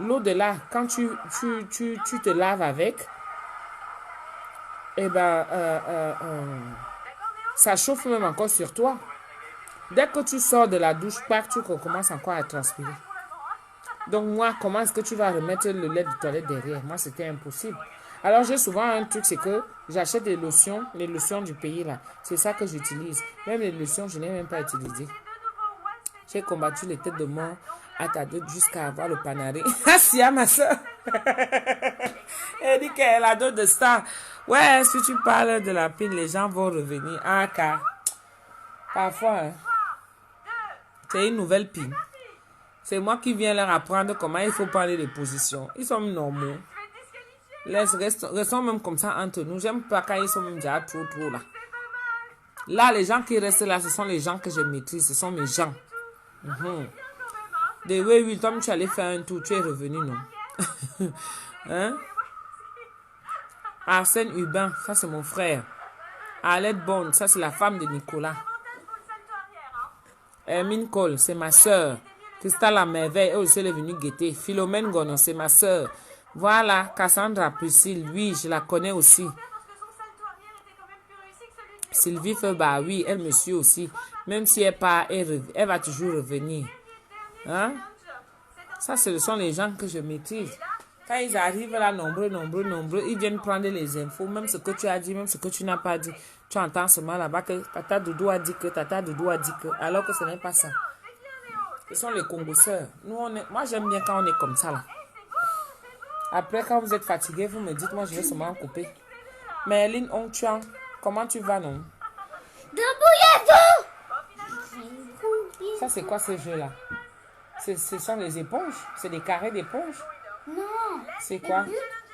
l'eau de là, quand tu te laves avec, eh ben, ça chauffe même encore sur toi. Dès que tu sors de la douche, tu commences encore à transpirer. Donc moi, comment est-ce que tu vas remettre le lait de toilette derrière? Moi, c'était impossible. Alors, j'ai souvent un truc, c'est que j'achète des lotions, les lotions du pays là. C'est ça que j'utilise. Même les lotions, je n'ai même pas utilisé. J'ai combattu les têtes de mort à ta dot jusqu'à avoir le panaré. Ah, si, ma soeur. Elle dit qu'elle a d'autres de star. Ouais, si tu parles de la pile, les gens vont revenir. Ah, car parfois, hein, c'est une nouvelle pile. C'est moi qui viens leur apprendre comment il faut parler des positions. Ils sont normaux. Restons même comme ça entre nous. J'aime pas quand ils sont même déjà trop là. Là, les gens qui restent là, ce sont les gens que je maîtrise. Ce sont mes gens. Oui, Tom, tu allais faire un tour. Tu es revenu, non? Hein? Arsène Hubin, ça c'est mon frère. Arlette Bond, ça c'est la femme de Nicolas. Hermine Cole, c'est ma soeur. Christelle la merveille, elle aussi elle est venue guetter. Philomène Gonon, c'est ma soeur. Voilà, Cassandra Priscille, oui, je la connais aussi. Sylvie Feba, oui, elle me suit aussi. Même si elle part, elle va toujours revenir. Hein? Ça, ce sont les gens que je maîtrise. Quand ils arrivent là, nombreux, ils viennent prendre les infos, même ce que tu as dit, même ce que tu n'as pas dit. Tu entends seulement là-bas que Tata Doudou a dit que, alors que ce n'est pas ça. Ce sont les congosseurs. Moi, j'aime bien quand on est comme ça là. Après, quand vous êtes fatigué, vous me dites, moi, je vais seulement couper. Mais Eline Ongchuan, comment tu vas, non? Débrouillez-vous! Ça, c'est quoi ce jeu-là? Ce sont les éponges? C'est des carrés d'éponges? Non. C'est quoi?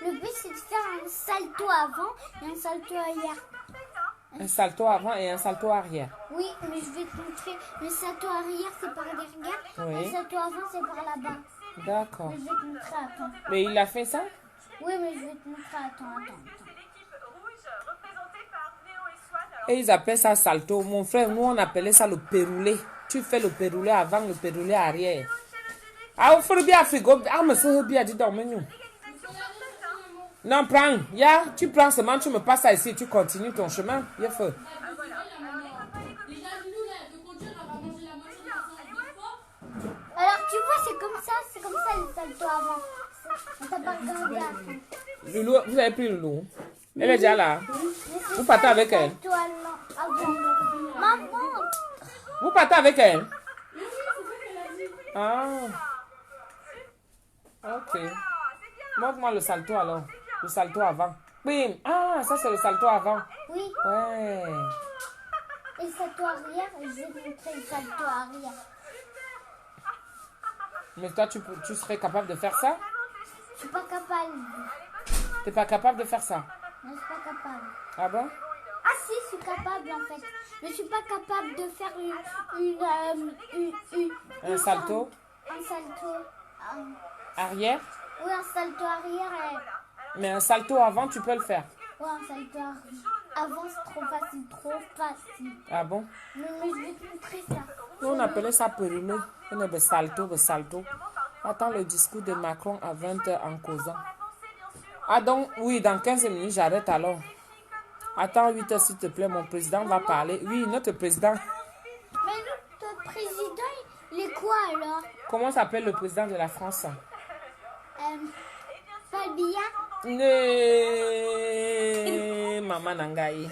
Le but, c'est de faire un salto avant et un salto arrière. Un salto avant et un salto arrière. Oui, mais je vais te montrer. Le salto arrière, c'est par derrière. Oui. Le salto avant, c'est par là-bas. D'accord. Mais je vais te montrer, attends. Mais il a fait ça? Oui, mais je vais te montrer, attends. Et ils appellent ça salto. Mon frère, nous, on appelait ça le péroulé. Tu fais le péroulé avant, le péroulé arrière. Ah, il faut bien frigo. Ah, mais c'est bien dit dans le menu. Non, prends. Tu prends seulement, tu me passes ça ici, tu continues ton chemin. Il faut. Alors, tu vois, c'est comme ça le salto avant. On t'a pas regardé avant. Loulou, vous avez pris Loulou? Elle est déjà là. Vous partez avec elle? Maman! Vous partez avec elle? Ah. Ok. Montre-moi le salto alors. Le salto avant. Bim. Ah, ça c'est le salto avant. Oui. Ouais. Et le salto arrière, je vais te montrer le salto arrière. Mais toi, tu serais capable de faire ça? Je suis pas capable. T'es pas capable de faire ça? Non, je suis pas capable. Ah bon? Ah si, je suis capable en fait. Je suis pas capable de faire Un salto? Un salto. Arrière? Oui, un salto arrière. Mais un salto avant, tu peux le faire. Oui, un salto avant, c'est trop facile. Ah bon? Mais je vais te montrer ça. Nous, on appelait ça péroulé. On est de salto. Attends le discours de Macron à 20h en causant. Ah donc, oui, dans 15 minutes, j'arrête alors. Attends 8h s'il te plaît, mon président va parler. Oui, notre président. Mais notre président, il est quoi alors? Comment s'appelle le président de la France? Paul Biya. Maman Nangaï.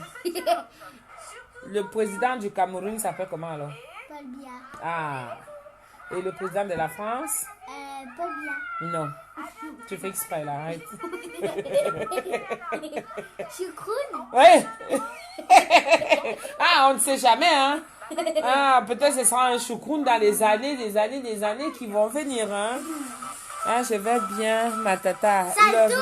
Le président du Cameroun s'appelle comment alors? Paul Biya. Ah. Et le président de la France? Paul Biya. Non. Tu fais exprès là, arrête. Je suis cool. Oui. Ah, on ne sait jamais, hein. Ah, peut-être ce sera un choucroune dans les années qui vont venir, hein. Ah, je vais bien, ma tata. Salto.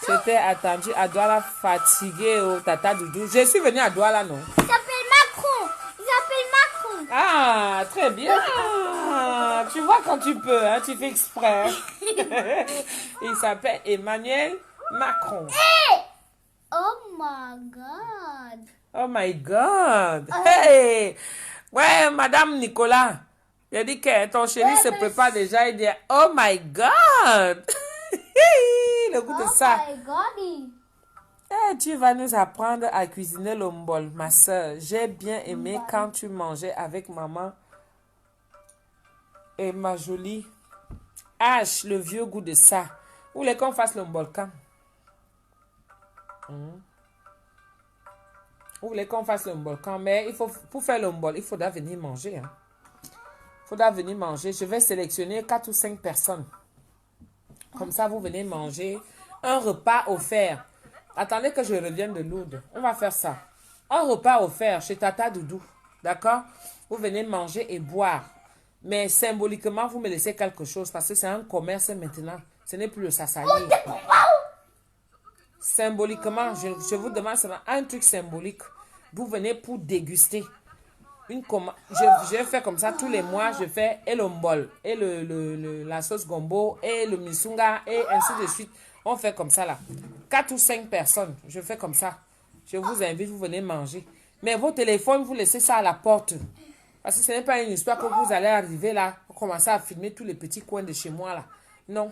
J'étais attendue à Douala fatiguée au tata Doudou. Je suis venue à Douala, non? Il s'appelle Macron. Ah, très bien. Tu vois quand tu peux, hein, tu fais exprès. Il s'appelle Emmanuel Macron. Oh my God. Oh my God. Hey. Ouais, Madame Nicolas. Il a dit que ton chéri se prépare déjà. Il dit, oh my God. Le goût de ça. Oh my God. Eh, tu vas nous apprendre à cuisiner le mbol, ma soeur. J'ai bien aimé quand tu mangeais avec maman et ma jolie. H, le vieux goût de ça. Vous voulez qu'on fasse le mbol quand? Vous voulez qu'on fasse le mbol quand? Mais il faut, pour faire le mbol, il faudra venir manger. Hein. Il faudra venir manger. Je vais sélectionner 4 ou 5 personnes. Comme ça, vous venez manger un repas offert. Attendez que je revienne de Lourdes. On va faire ça. Un repas offert chez Tata Doudou. D'accord? Vous venez manger et boire. Mais symboliquement, vous me laissez quelque chose parce que c'est un commerce maintenant. Ce n'est plus le sassanier. Symboliquement, je vous demande seulement un truc symbolique. Vous venez pour déguster. Je fais comme ça tous les mois. Je fais et le mbol, et la sauce gombo, et le misunga, et ainsi de suite. On fait comme ça là. 4 ou 5 personnes. Je fais comme ça. Je vous invite, vous venez manger. Mais vos téléphones, vous laissez ça à la porte. Parce que ce n'est pas une histoire que vous allez arriver là, commencer à filmer tous les petits coins de chez moi là. Non.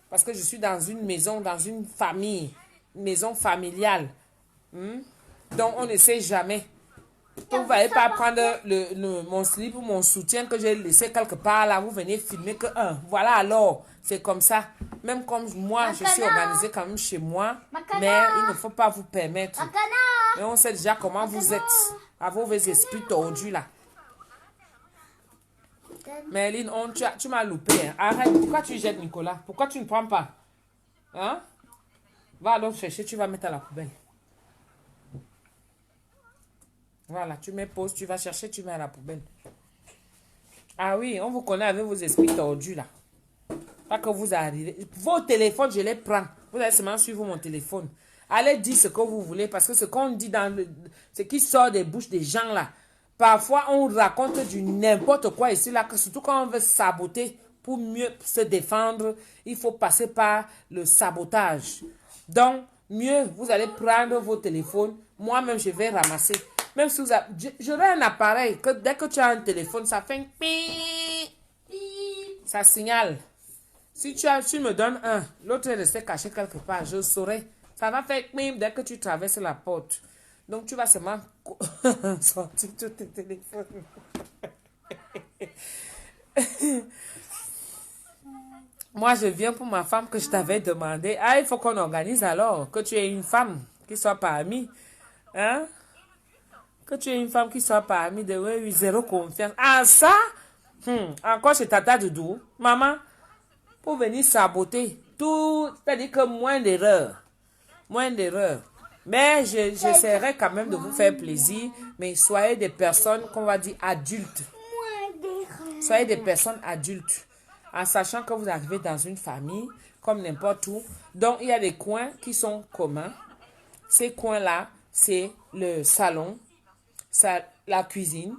Parce que je suis dans une maison, dans une famille. Une maison familiale. Donc on ne sait jamais. Vous ne allez pas prendre mon slip ou mon soutien que j'ai laissé quelque part là. Vous venez filmer que voilà alors. C'est comme ça. Même comme moi, je suis organisée quand même chez moi. Mais il ne faut pas vous permettre. Mais on sait déjà comment vous êtes. Avec vos esprits tordus là. Mais Lynn, tu m'as loupé. Hein. Arrête. Pourquoi tu jettes Nicolas? Pourquoi tu ne prends pas? Hein? Va alors chercher, tu vas mettre à la poubelle. Voilà, tu mets pause, tu vas chercher, tu mets à la poubelle. Ah oui, on vous connaît avec vos esprits tordus là. Pas que vous arrivez. Vos téléphones, je les prends. Vous allez seulement suivre mon téléphone. Allez dire ce que vous voulez parce que ce qu'on dit ce qui sort des bouches des gens là. Parfois, on raconte du n'importe quoi ici là. Surtout quand on veut saboter pour mieux se défendre. Il faut passer par le sabotage. Donc, mieux, vous allez prendre vos téléphones. Moi-même, je vais ramasser. Même si vous avez... J'aurai un appareil que dès que tu as un téléphone, ça fait un pi. Ça signale. Si tu me donnes un, l'autre est resté caché quelque part, je saurai. Ça va faire pim dès que tu traverses la porte. Donc tu vas seulement sortir tous tes téléphones. Moi, je viens pour ma femme que je t'avais demandé. Ah, il faut qu'on organise alors que tu aies une femme qui soit parmi. Hein? Que tu aies une femme qui soit parmi de oui, zéro confiance. Ah, ça? Encore chez Tata Doudou. Maman, pour venir saboter. Tout, c'est-à-dire que moins d'erreurs. Moins d'erreurs. Mais j'essaierai quand même de vous faire plaisir. Mais soyez des personnes qu'on va dire adultes. Soyez des personnes adultes. En sachant que vous arrivez dans une famille, comme n'importe où. Donc, il y a des coins qui sont communs. Ces coins-là, c'est le salon, la cuisine.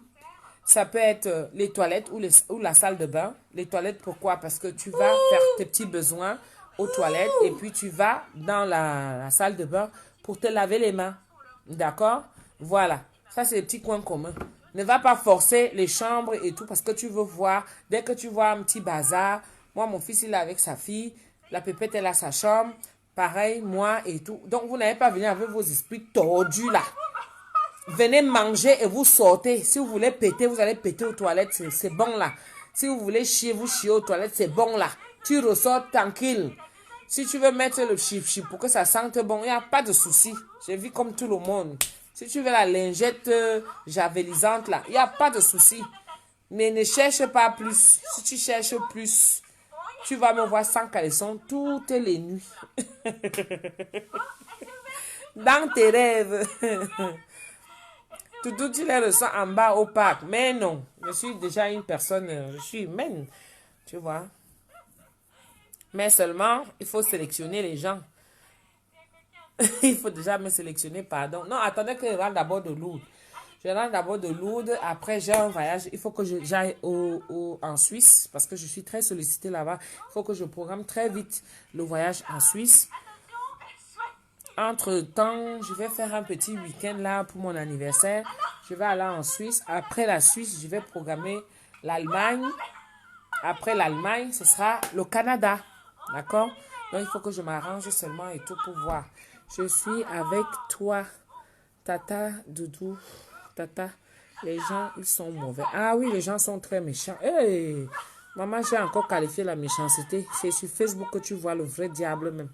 Ça peut être les toilettes ou la salle de bain. Les toilettes, pourquoi? Parce que tu vas faire tes petits besoins aux toilettes et puis tu vas dans la salle de bain pour te laver les mains. D'accord? Voilà. Ça, c'est les petits coins communs. Ne va pas forcer les chambres et tout parce que tu veux voir. Dès que tu vois un petit bazar, moi, mon fils, il est avec sa fille. La pépette, elle a sa chambre. Pareil, moi et tout. Donc, vous n'allez pas venir avec vos esprits tordus là. Venez manger et vous sortez. Si vous voulez péter, vous allez péter aux toilettes. C'est bon là. Si vous voulez chier, vous chiez aux toilettes. C'est bon là. Tu ressors tranquille. Si tu veux mettre le chip pour que ça sente bon, il n'y a pas de souci. Je vis comme tout le monde. Si tu veux la lingette javelisante là, il n'y a pas de souci. Mais ne cherche pas plus. Si tu cherches plus, tu vas me voir sans caleçon toutes les nuits. Dans tes rêves. Tout, tu les ressens en bas au parc. Mais non, je suis déjà une personne, je suis humaine, tu vois. Mais seulement, il faut sélectionner les gens. Il faut déjà me sélectionner, pardon. Non, attendez que je rentre d'abord de Lourdes. Je rentre d'abord de Lourdes. Après, j'ai un voyage. Il faut que j'aille en Suisse parce que je suis très sollicitée là-bas. Il faut que je programme très vite le voyage en Suisse. Entre-temps, je vais faire un petit week-end là pour mon anniversaire. Je vais aller en Suisse. Après la Suisse, je vais programmer l'Allemagne. Après l'Allemagne, ce sera le Canada. D'accord? Donc, il faut que je m'arrange seulement et tout pour voir. Je suis avec toi, Tata, Doudou. Tata, les gens, ils sont mauvais. Ah oui, les gens sont très méchants. Hey, maman, j'ai encore qualifié la méchanceté. C'est sur Facebook que tu vois le vrai diable même.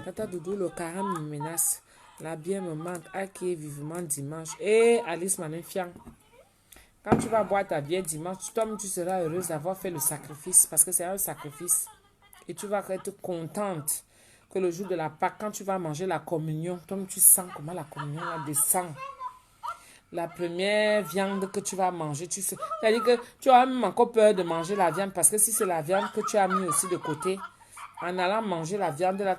Tata Doudou, le carême me menace. La bière me manque. Accueille vivement dimanche. Et Alice Manenfiang. Quand tu vas boire ta bière dimanche, tu seras heureuse d'avoir fait le sacrifice. Parce que c'est un sacrifice. Et tu vas être contente que le jour de la Pâque, quand tu vas manger la communion, tu sens comment la communion descend. La première viande que tu vas manger, c'est-à-dire que tu as même encore peur de manger la viande parce que si c'est la viande que tu as mis aussi de côté, en allant manger la viande, là,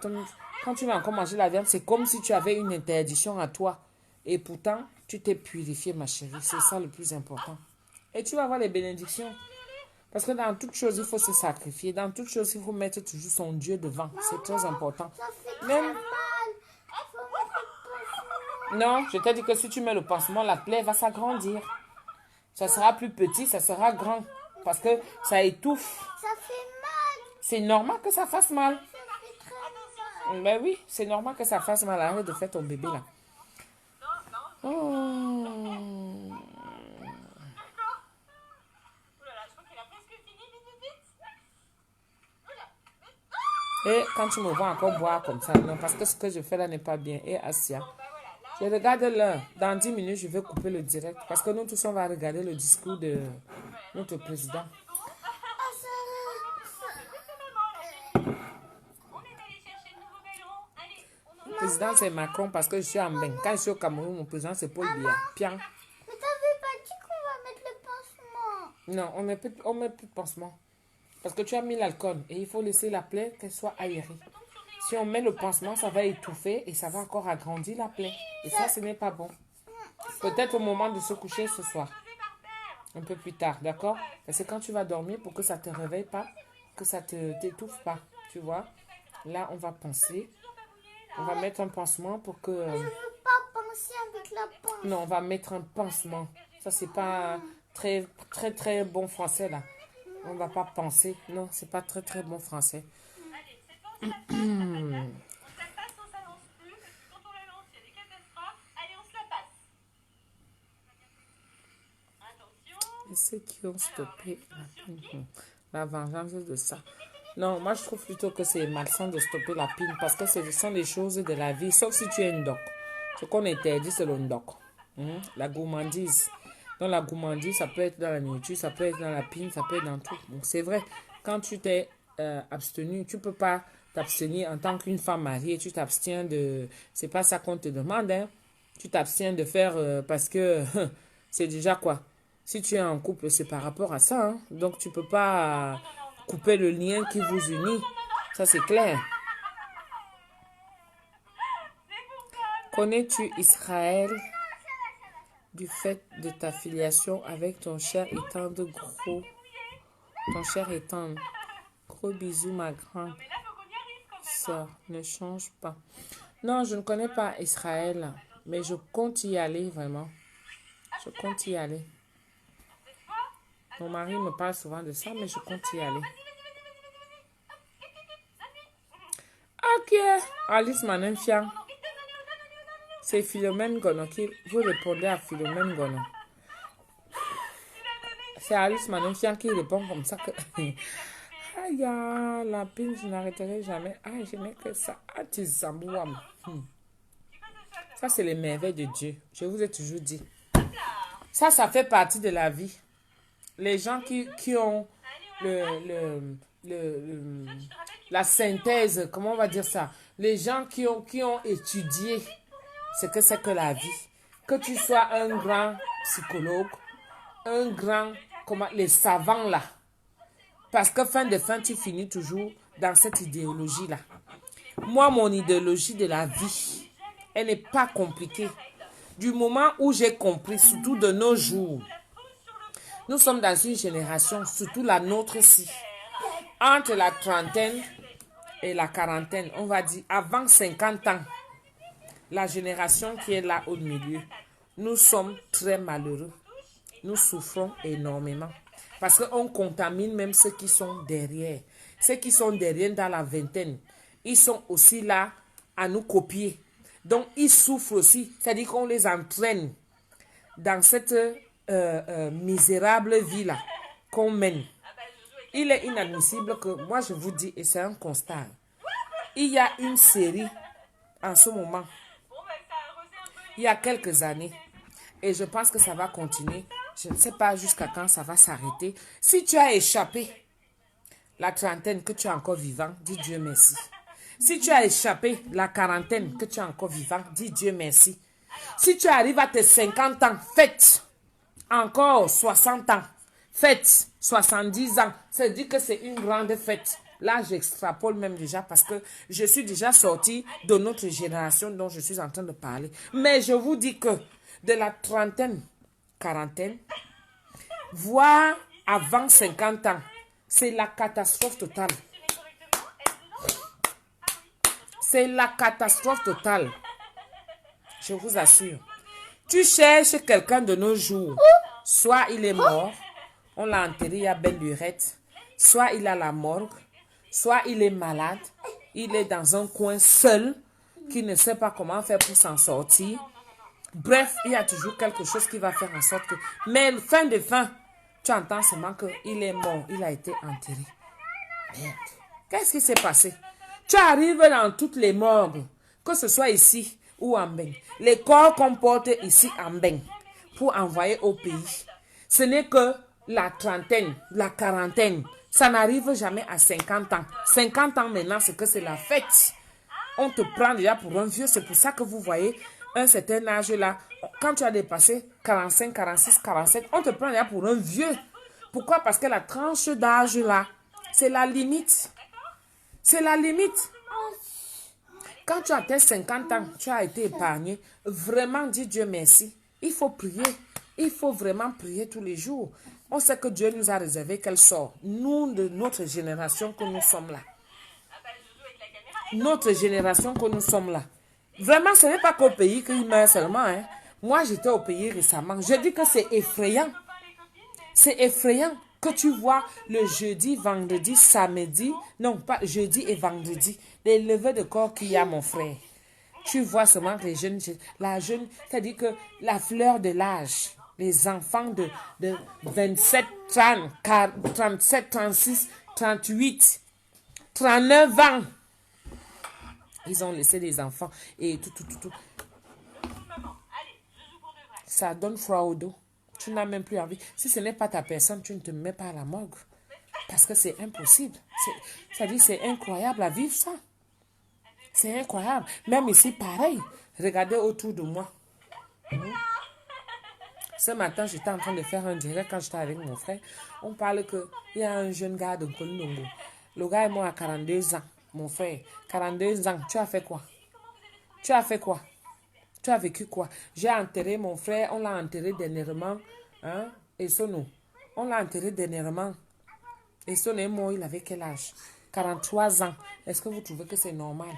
quand tu vas encore manger la viande, c'est comme si tu avais une interdiction à toi. Et pourtant, tu t'es purifié, ma chérie. C'est ça le plus important. Et tu vas avoir les bénédictions. Parce que dans toute chose, il faut se sacrifier. Dans toute chose, il faut mettre toujours son Dieu devant. C'est très important. Ça fait Même... très mal. Faut mettre le pansement. Non, je t'ai dit que si tu mets le pansement, la plaie va s'agrandir. Ça sera plus petit, ça sera grand. Parce que ça étouffe. Ça fait mal. C'est normal que ça fasse mal. Ça fait très mal. Ben oui, c'est normal que ça fasse mal. Arrête de faire ton bébé là. Oh. Et quand tu me vois encore boire comme ça, non, parce que ce que je fais là n'est pas bien. Et Asia, je regarde l'heure. Dans 10 minutes, je vais couper le direct. Parce que nous tous, on va regarder le discours de notre président. Le président, c'est Macron parce que je suis en bain. Quand je suis au Cameroun, mon président, c'est Paul Biya. Pian. Mais t'avais pas dit qu'on va mettre le pansement. Non, on met plus de pansement. Parce que tu as mis l'alcool et il faut laisser la plaie qu'elle soit aérée. Si on met le pansement, ça va étouffer et ça va encore agrandir la plaie. Et ça, ce n'est pas bon. Peut-être au moment de se coucher ce soir. Un peu plus tard, d'accord? Parce que quand tu vas dormir, pour que ça ne te réveille pas, que ça ne t'étouffe pas, tu vois? Là, on va penser. On va mettre un pansement pour que... Je veux pas penser avec la pince. Non, on va mettre un pansement. Ça, c'est pas très, très, très bon français, là. On va pas penser. Non, c'est pas très, très bon français. Et ceux qui ont stoppé la vengeance de ça. Non, moi je trouve plutôt que c'est malsain de stopper la pine parce que ce sont des choses de la vie, sauf si tu es une doc. Ce qu'on interdit, c'est le doc. La gourmandise. Donc la gourmandise, ça peut être dans la nourriture, ça peut être dans la pine, ça peut être dans tout. Donc c'est vrai, quand tu t'es abstenu, tu peux pas t'abstenir en tant qu'une femme mariée, tu t'abstiens de... C'est pas ça qu'on te demande, hein. Tu t'abstiens de faire parce que c'est déjà quoi? Si tu es en couple, c'est par rapport à ça, hein. Donc tu peux pas couper le lien qui vous unit. Ça c'est clair. Connais-tu Israël du fait de ta filiation avec ton cher et tendre gros... Ton cher et tendre. Gros bisous, ma grande sœur. Ne change pas. Non, je ne connais pas Israël, mais je compte y aller, vraiment. Je compte y aller. Mon mari me parle souvent de ça, mais je compte y aller. Ok. Alice Manenfiang. C'est Philomène Gono qui... Vous répondez à Philomène Gono. C'est Alice Manenfiang qui répond comme ça que... Aïe, la pine, je n'arrêterai jamais. Ah, je n'ai que ça. Ah, tu zambouam. Ça, c'est les merveilles de Dieu. Je vous ai toujours dit. Ça fait partie de la vie. Les gens qui ont la synthèse, comment on va dire ça? Les gens qui ont étudié ce que c'est que la vie. que tu sois un grand psychologue, un grand, comment, les savants là. Parce que fin de fin, tu finis toujours dans cette idéologie-là. Moi, mon idéologie de la vie, elle n'est pas compliquée. Du moment où j'ai compris, surtout de nos jours, nous sommes dans une génération, surtout la nôtre ici, entre la trentaine et la quarantaine, on va dire avant 50 ans, la génération qui est là au milieu, nous sommes très malheureux. Nous souffrons énormément. Parce qu'on contamine même ceux qui sont derrière. Ceux qui sont derrière dans la vingtaine, ils sont aussi là à nous copier. Donc, ils souffrent aussi. C'est-à-dire qu'on les entraîne dans cette misérable vie-là qu'on mène. Il est inadmissible que, moi je vous dis, et c'est un constat, il y a une série en ce moment, il y a quelques années, et je pense que ça va continuer. Je ne sais pas jusqu'à quand ça va s'arrêter. Si tu as échappé la trentaine, que tu es encore vivant, dis Dieu merci. Si tu as échappé la quarantaine, que tu es encore vivant, dis Dieu merci. Si tu arrives à tes 50 ans, fête encore 60 ans, fête 70 ans, ça dit que c'est une grande fête. Là, j'extrapole même déjà parce que je suis déjà sortie de notre génération dont je suis en train de parler. Mais je vous dis que de la trentaine, quarantaine, voire avant 50 ans, c'est la catastrophe totale. C'est la catastrophe totale. Je vous assure. Tu cherches quelqu'un de nos jours. Soit il est mort, on l'a enterré à belle lurette. Soit il a la morgue. Soit il est malade. Il est dans un coin seul, qui ne sait pas comment faire pour s'en sortir. Bref, il y a toujours quelque chose qui va faire en sorte que... Mais fin de fin, tu entends seulement qu'il est mort. Il a été enterré. Merde. Qu'est-ce qui s'est passé? Tu arrives dans toutes les morgues, que ce soit ici ou en Beng. Les corps qu'on porte ici en Beng pour envoyer au pays, ce n'est que la trentaine, la quarantaine. Ça n'arrive jamais à 50 ans. 50 ans maintenant, c'est que c'est la fête. On te prend déjà pour un vieux. C'est pour ça que vous voyez un certain âge là. Quand tu as dépassé 45, 46, 47, on te prend déjà pour un vieux. Pourquoi? Parce que la tranche d'âge là, c'est la limite. C'est la limite. Quand tu as tes 50 ans, tu as été épargné. Vraiment, dis Dieu merci. Il faut prier. Il faut vraiment prier tous les jours. On sait que Dieu nous a réservé quel sort. Nous, de notre génération que nous sommes là. Notre génération que nous sommes là. Vraiment, ce n'est pas qu'au pays qu'il meurt seulement. Hein. Moi, j'étais au pays récemment. Je dis que c'est effrayant. C'est effrayant que tu vois le jeudi, vendredi, samedi. Non, pas jeudi et vendredi. Les levées de corps qu'il y a, mon frère. Tu vois seulement que les jeunes, la jeune, c'est-à-dire que la fleur de l'âge, les enfants de 27, 30, 37, 36, 38, 39 ans. Ils ont laissé des enfants et tout. Ça donne froid au dos. Tu n'as même plus envie. Si ce n'est pas ta personne, tu ne te mets pas à la morgue. Parce que c'est impossible. C'est-à-dire, c'est incroyable à vivre ça. C'est incroyable. Même ici, pareil. Regardez autour de moi. Ce matin, j'étais en train de faire un direct quand j'étais avec mon frère. On parle qu'il y a un jeune gars de Kolongo. Le gars est mort à 42 ans. Mon frère, 42 ans. Tu as fait quoi? Tu as fait quoi? Tu as vécu quoi? J'ai enterré mon frère. On l'a enterré dernièrement. Hein? Et Sono. On l'a enterré dernièrement. Et Sono est mort. Il avait quel âge? 43 ans. Est-ce que vous trouvez que c'est normal?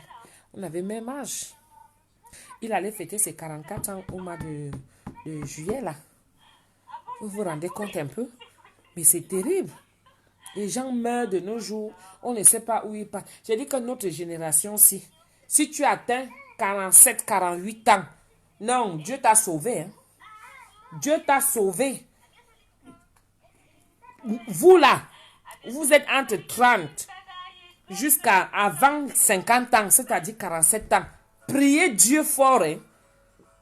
On avait même âge. Il allait fêter ses 44 ans au mois de juillet, là. Vous vous rendez compte un peu? Mais c'est terrible. Les gens meurent de nos jours. On ne sait pas où ils partent. J'ai dit que notre génération, si tu atteins 47, 48 ans, non, Dieu t'a sauvé. Hein? Dieu t'a sauvé. Vous là, vous êtes entre 30 jusqu'à avant 50 ans, c'est-à-dire 47 ans. Priez Dieu fort. Hein?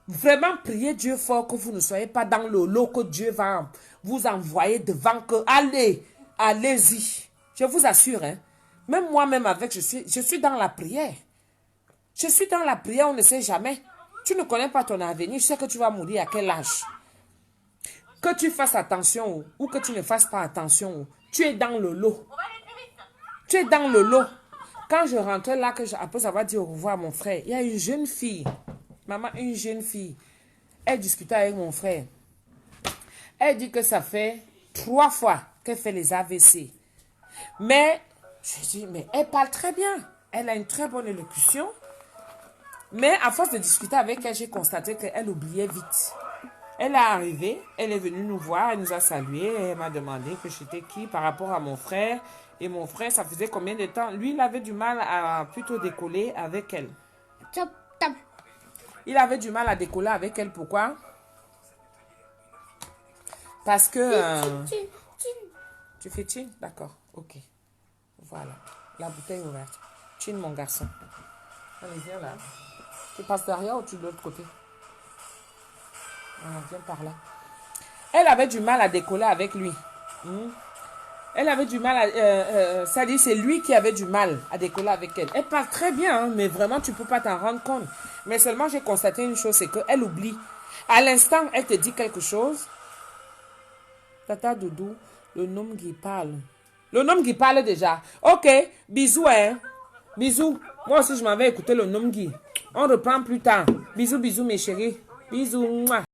Vraiment, priez Dieu fort que vous ne soyez pas dans le lot que Dieu va vous envoyer devant que allez-y. Je vous assure, hein. Même moi-même avec, je suis dans la prière. Je suis dans la prière, on ne sait jamais. Tu ne connais pas ton avenir. Tu sais que tu vas mourir à quel âge. Que tu fasses attention ou que tu ne fasses pas attention, tu es dans le lot. Tu es dans le lot. Quand je rentrais là, après avoir dit au revoir à mon frère, il y a une jeune fille. Maman, une jeune fille. Elle discutait avec mon frère. Elle dit que ça fait 3 fois qu'elle fait les AVC. Mais, je dis, mais elle parle très bien. Elle a une très bonne élocution. Mais à force de discuter avec elle, j'ai constaté qu'elle oubliait vite. Elle est arrivée, elle est venue nous voir, elle nous a salués, elle m'a demandé que j'étais qui par rapport à mon frère. Et mon frère, ça faisait combien de temps? Lui, il avait du mal à plutôt décoller avec elle. Top, top. Il avait du mal à décoller avec elle. Pourquoi? Parce que... Tu fais chin? D'accord, ok. Voilà, la bouteille ouverte. Chin, mon garçon. Allez, viens là. Tu passes derrière ou tu de l'autre côté? Ah, viens par là. Elle avait du mal à décoller avec lui. Elle avait du mal à... ça dit, c'est lui qui avait du mal à décoller avec elle. Elle parle très bien, hein, mais vraiment, tu ne peux pas t'en rendre compte. Mais seulement, j'ai constaté une chose, c'est qu'elle oublie. À l'instant, elle te dit quelque chose. Tata Doudou, le nom qui parle. Le nom qui parle déjà. Ok, bisous, hein. Bisous. Moi aussi, je m'en vais écouter le nom qui. On reprend plus tard. Bisous, bisous, mes chéris. Bisous. Mouah.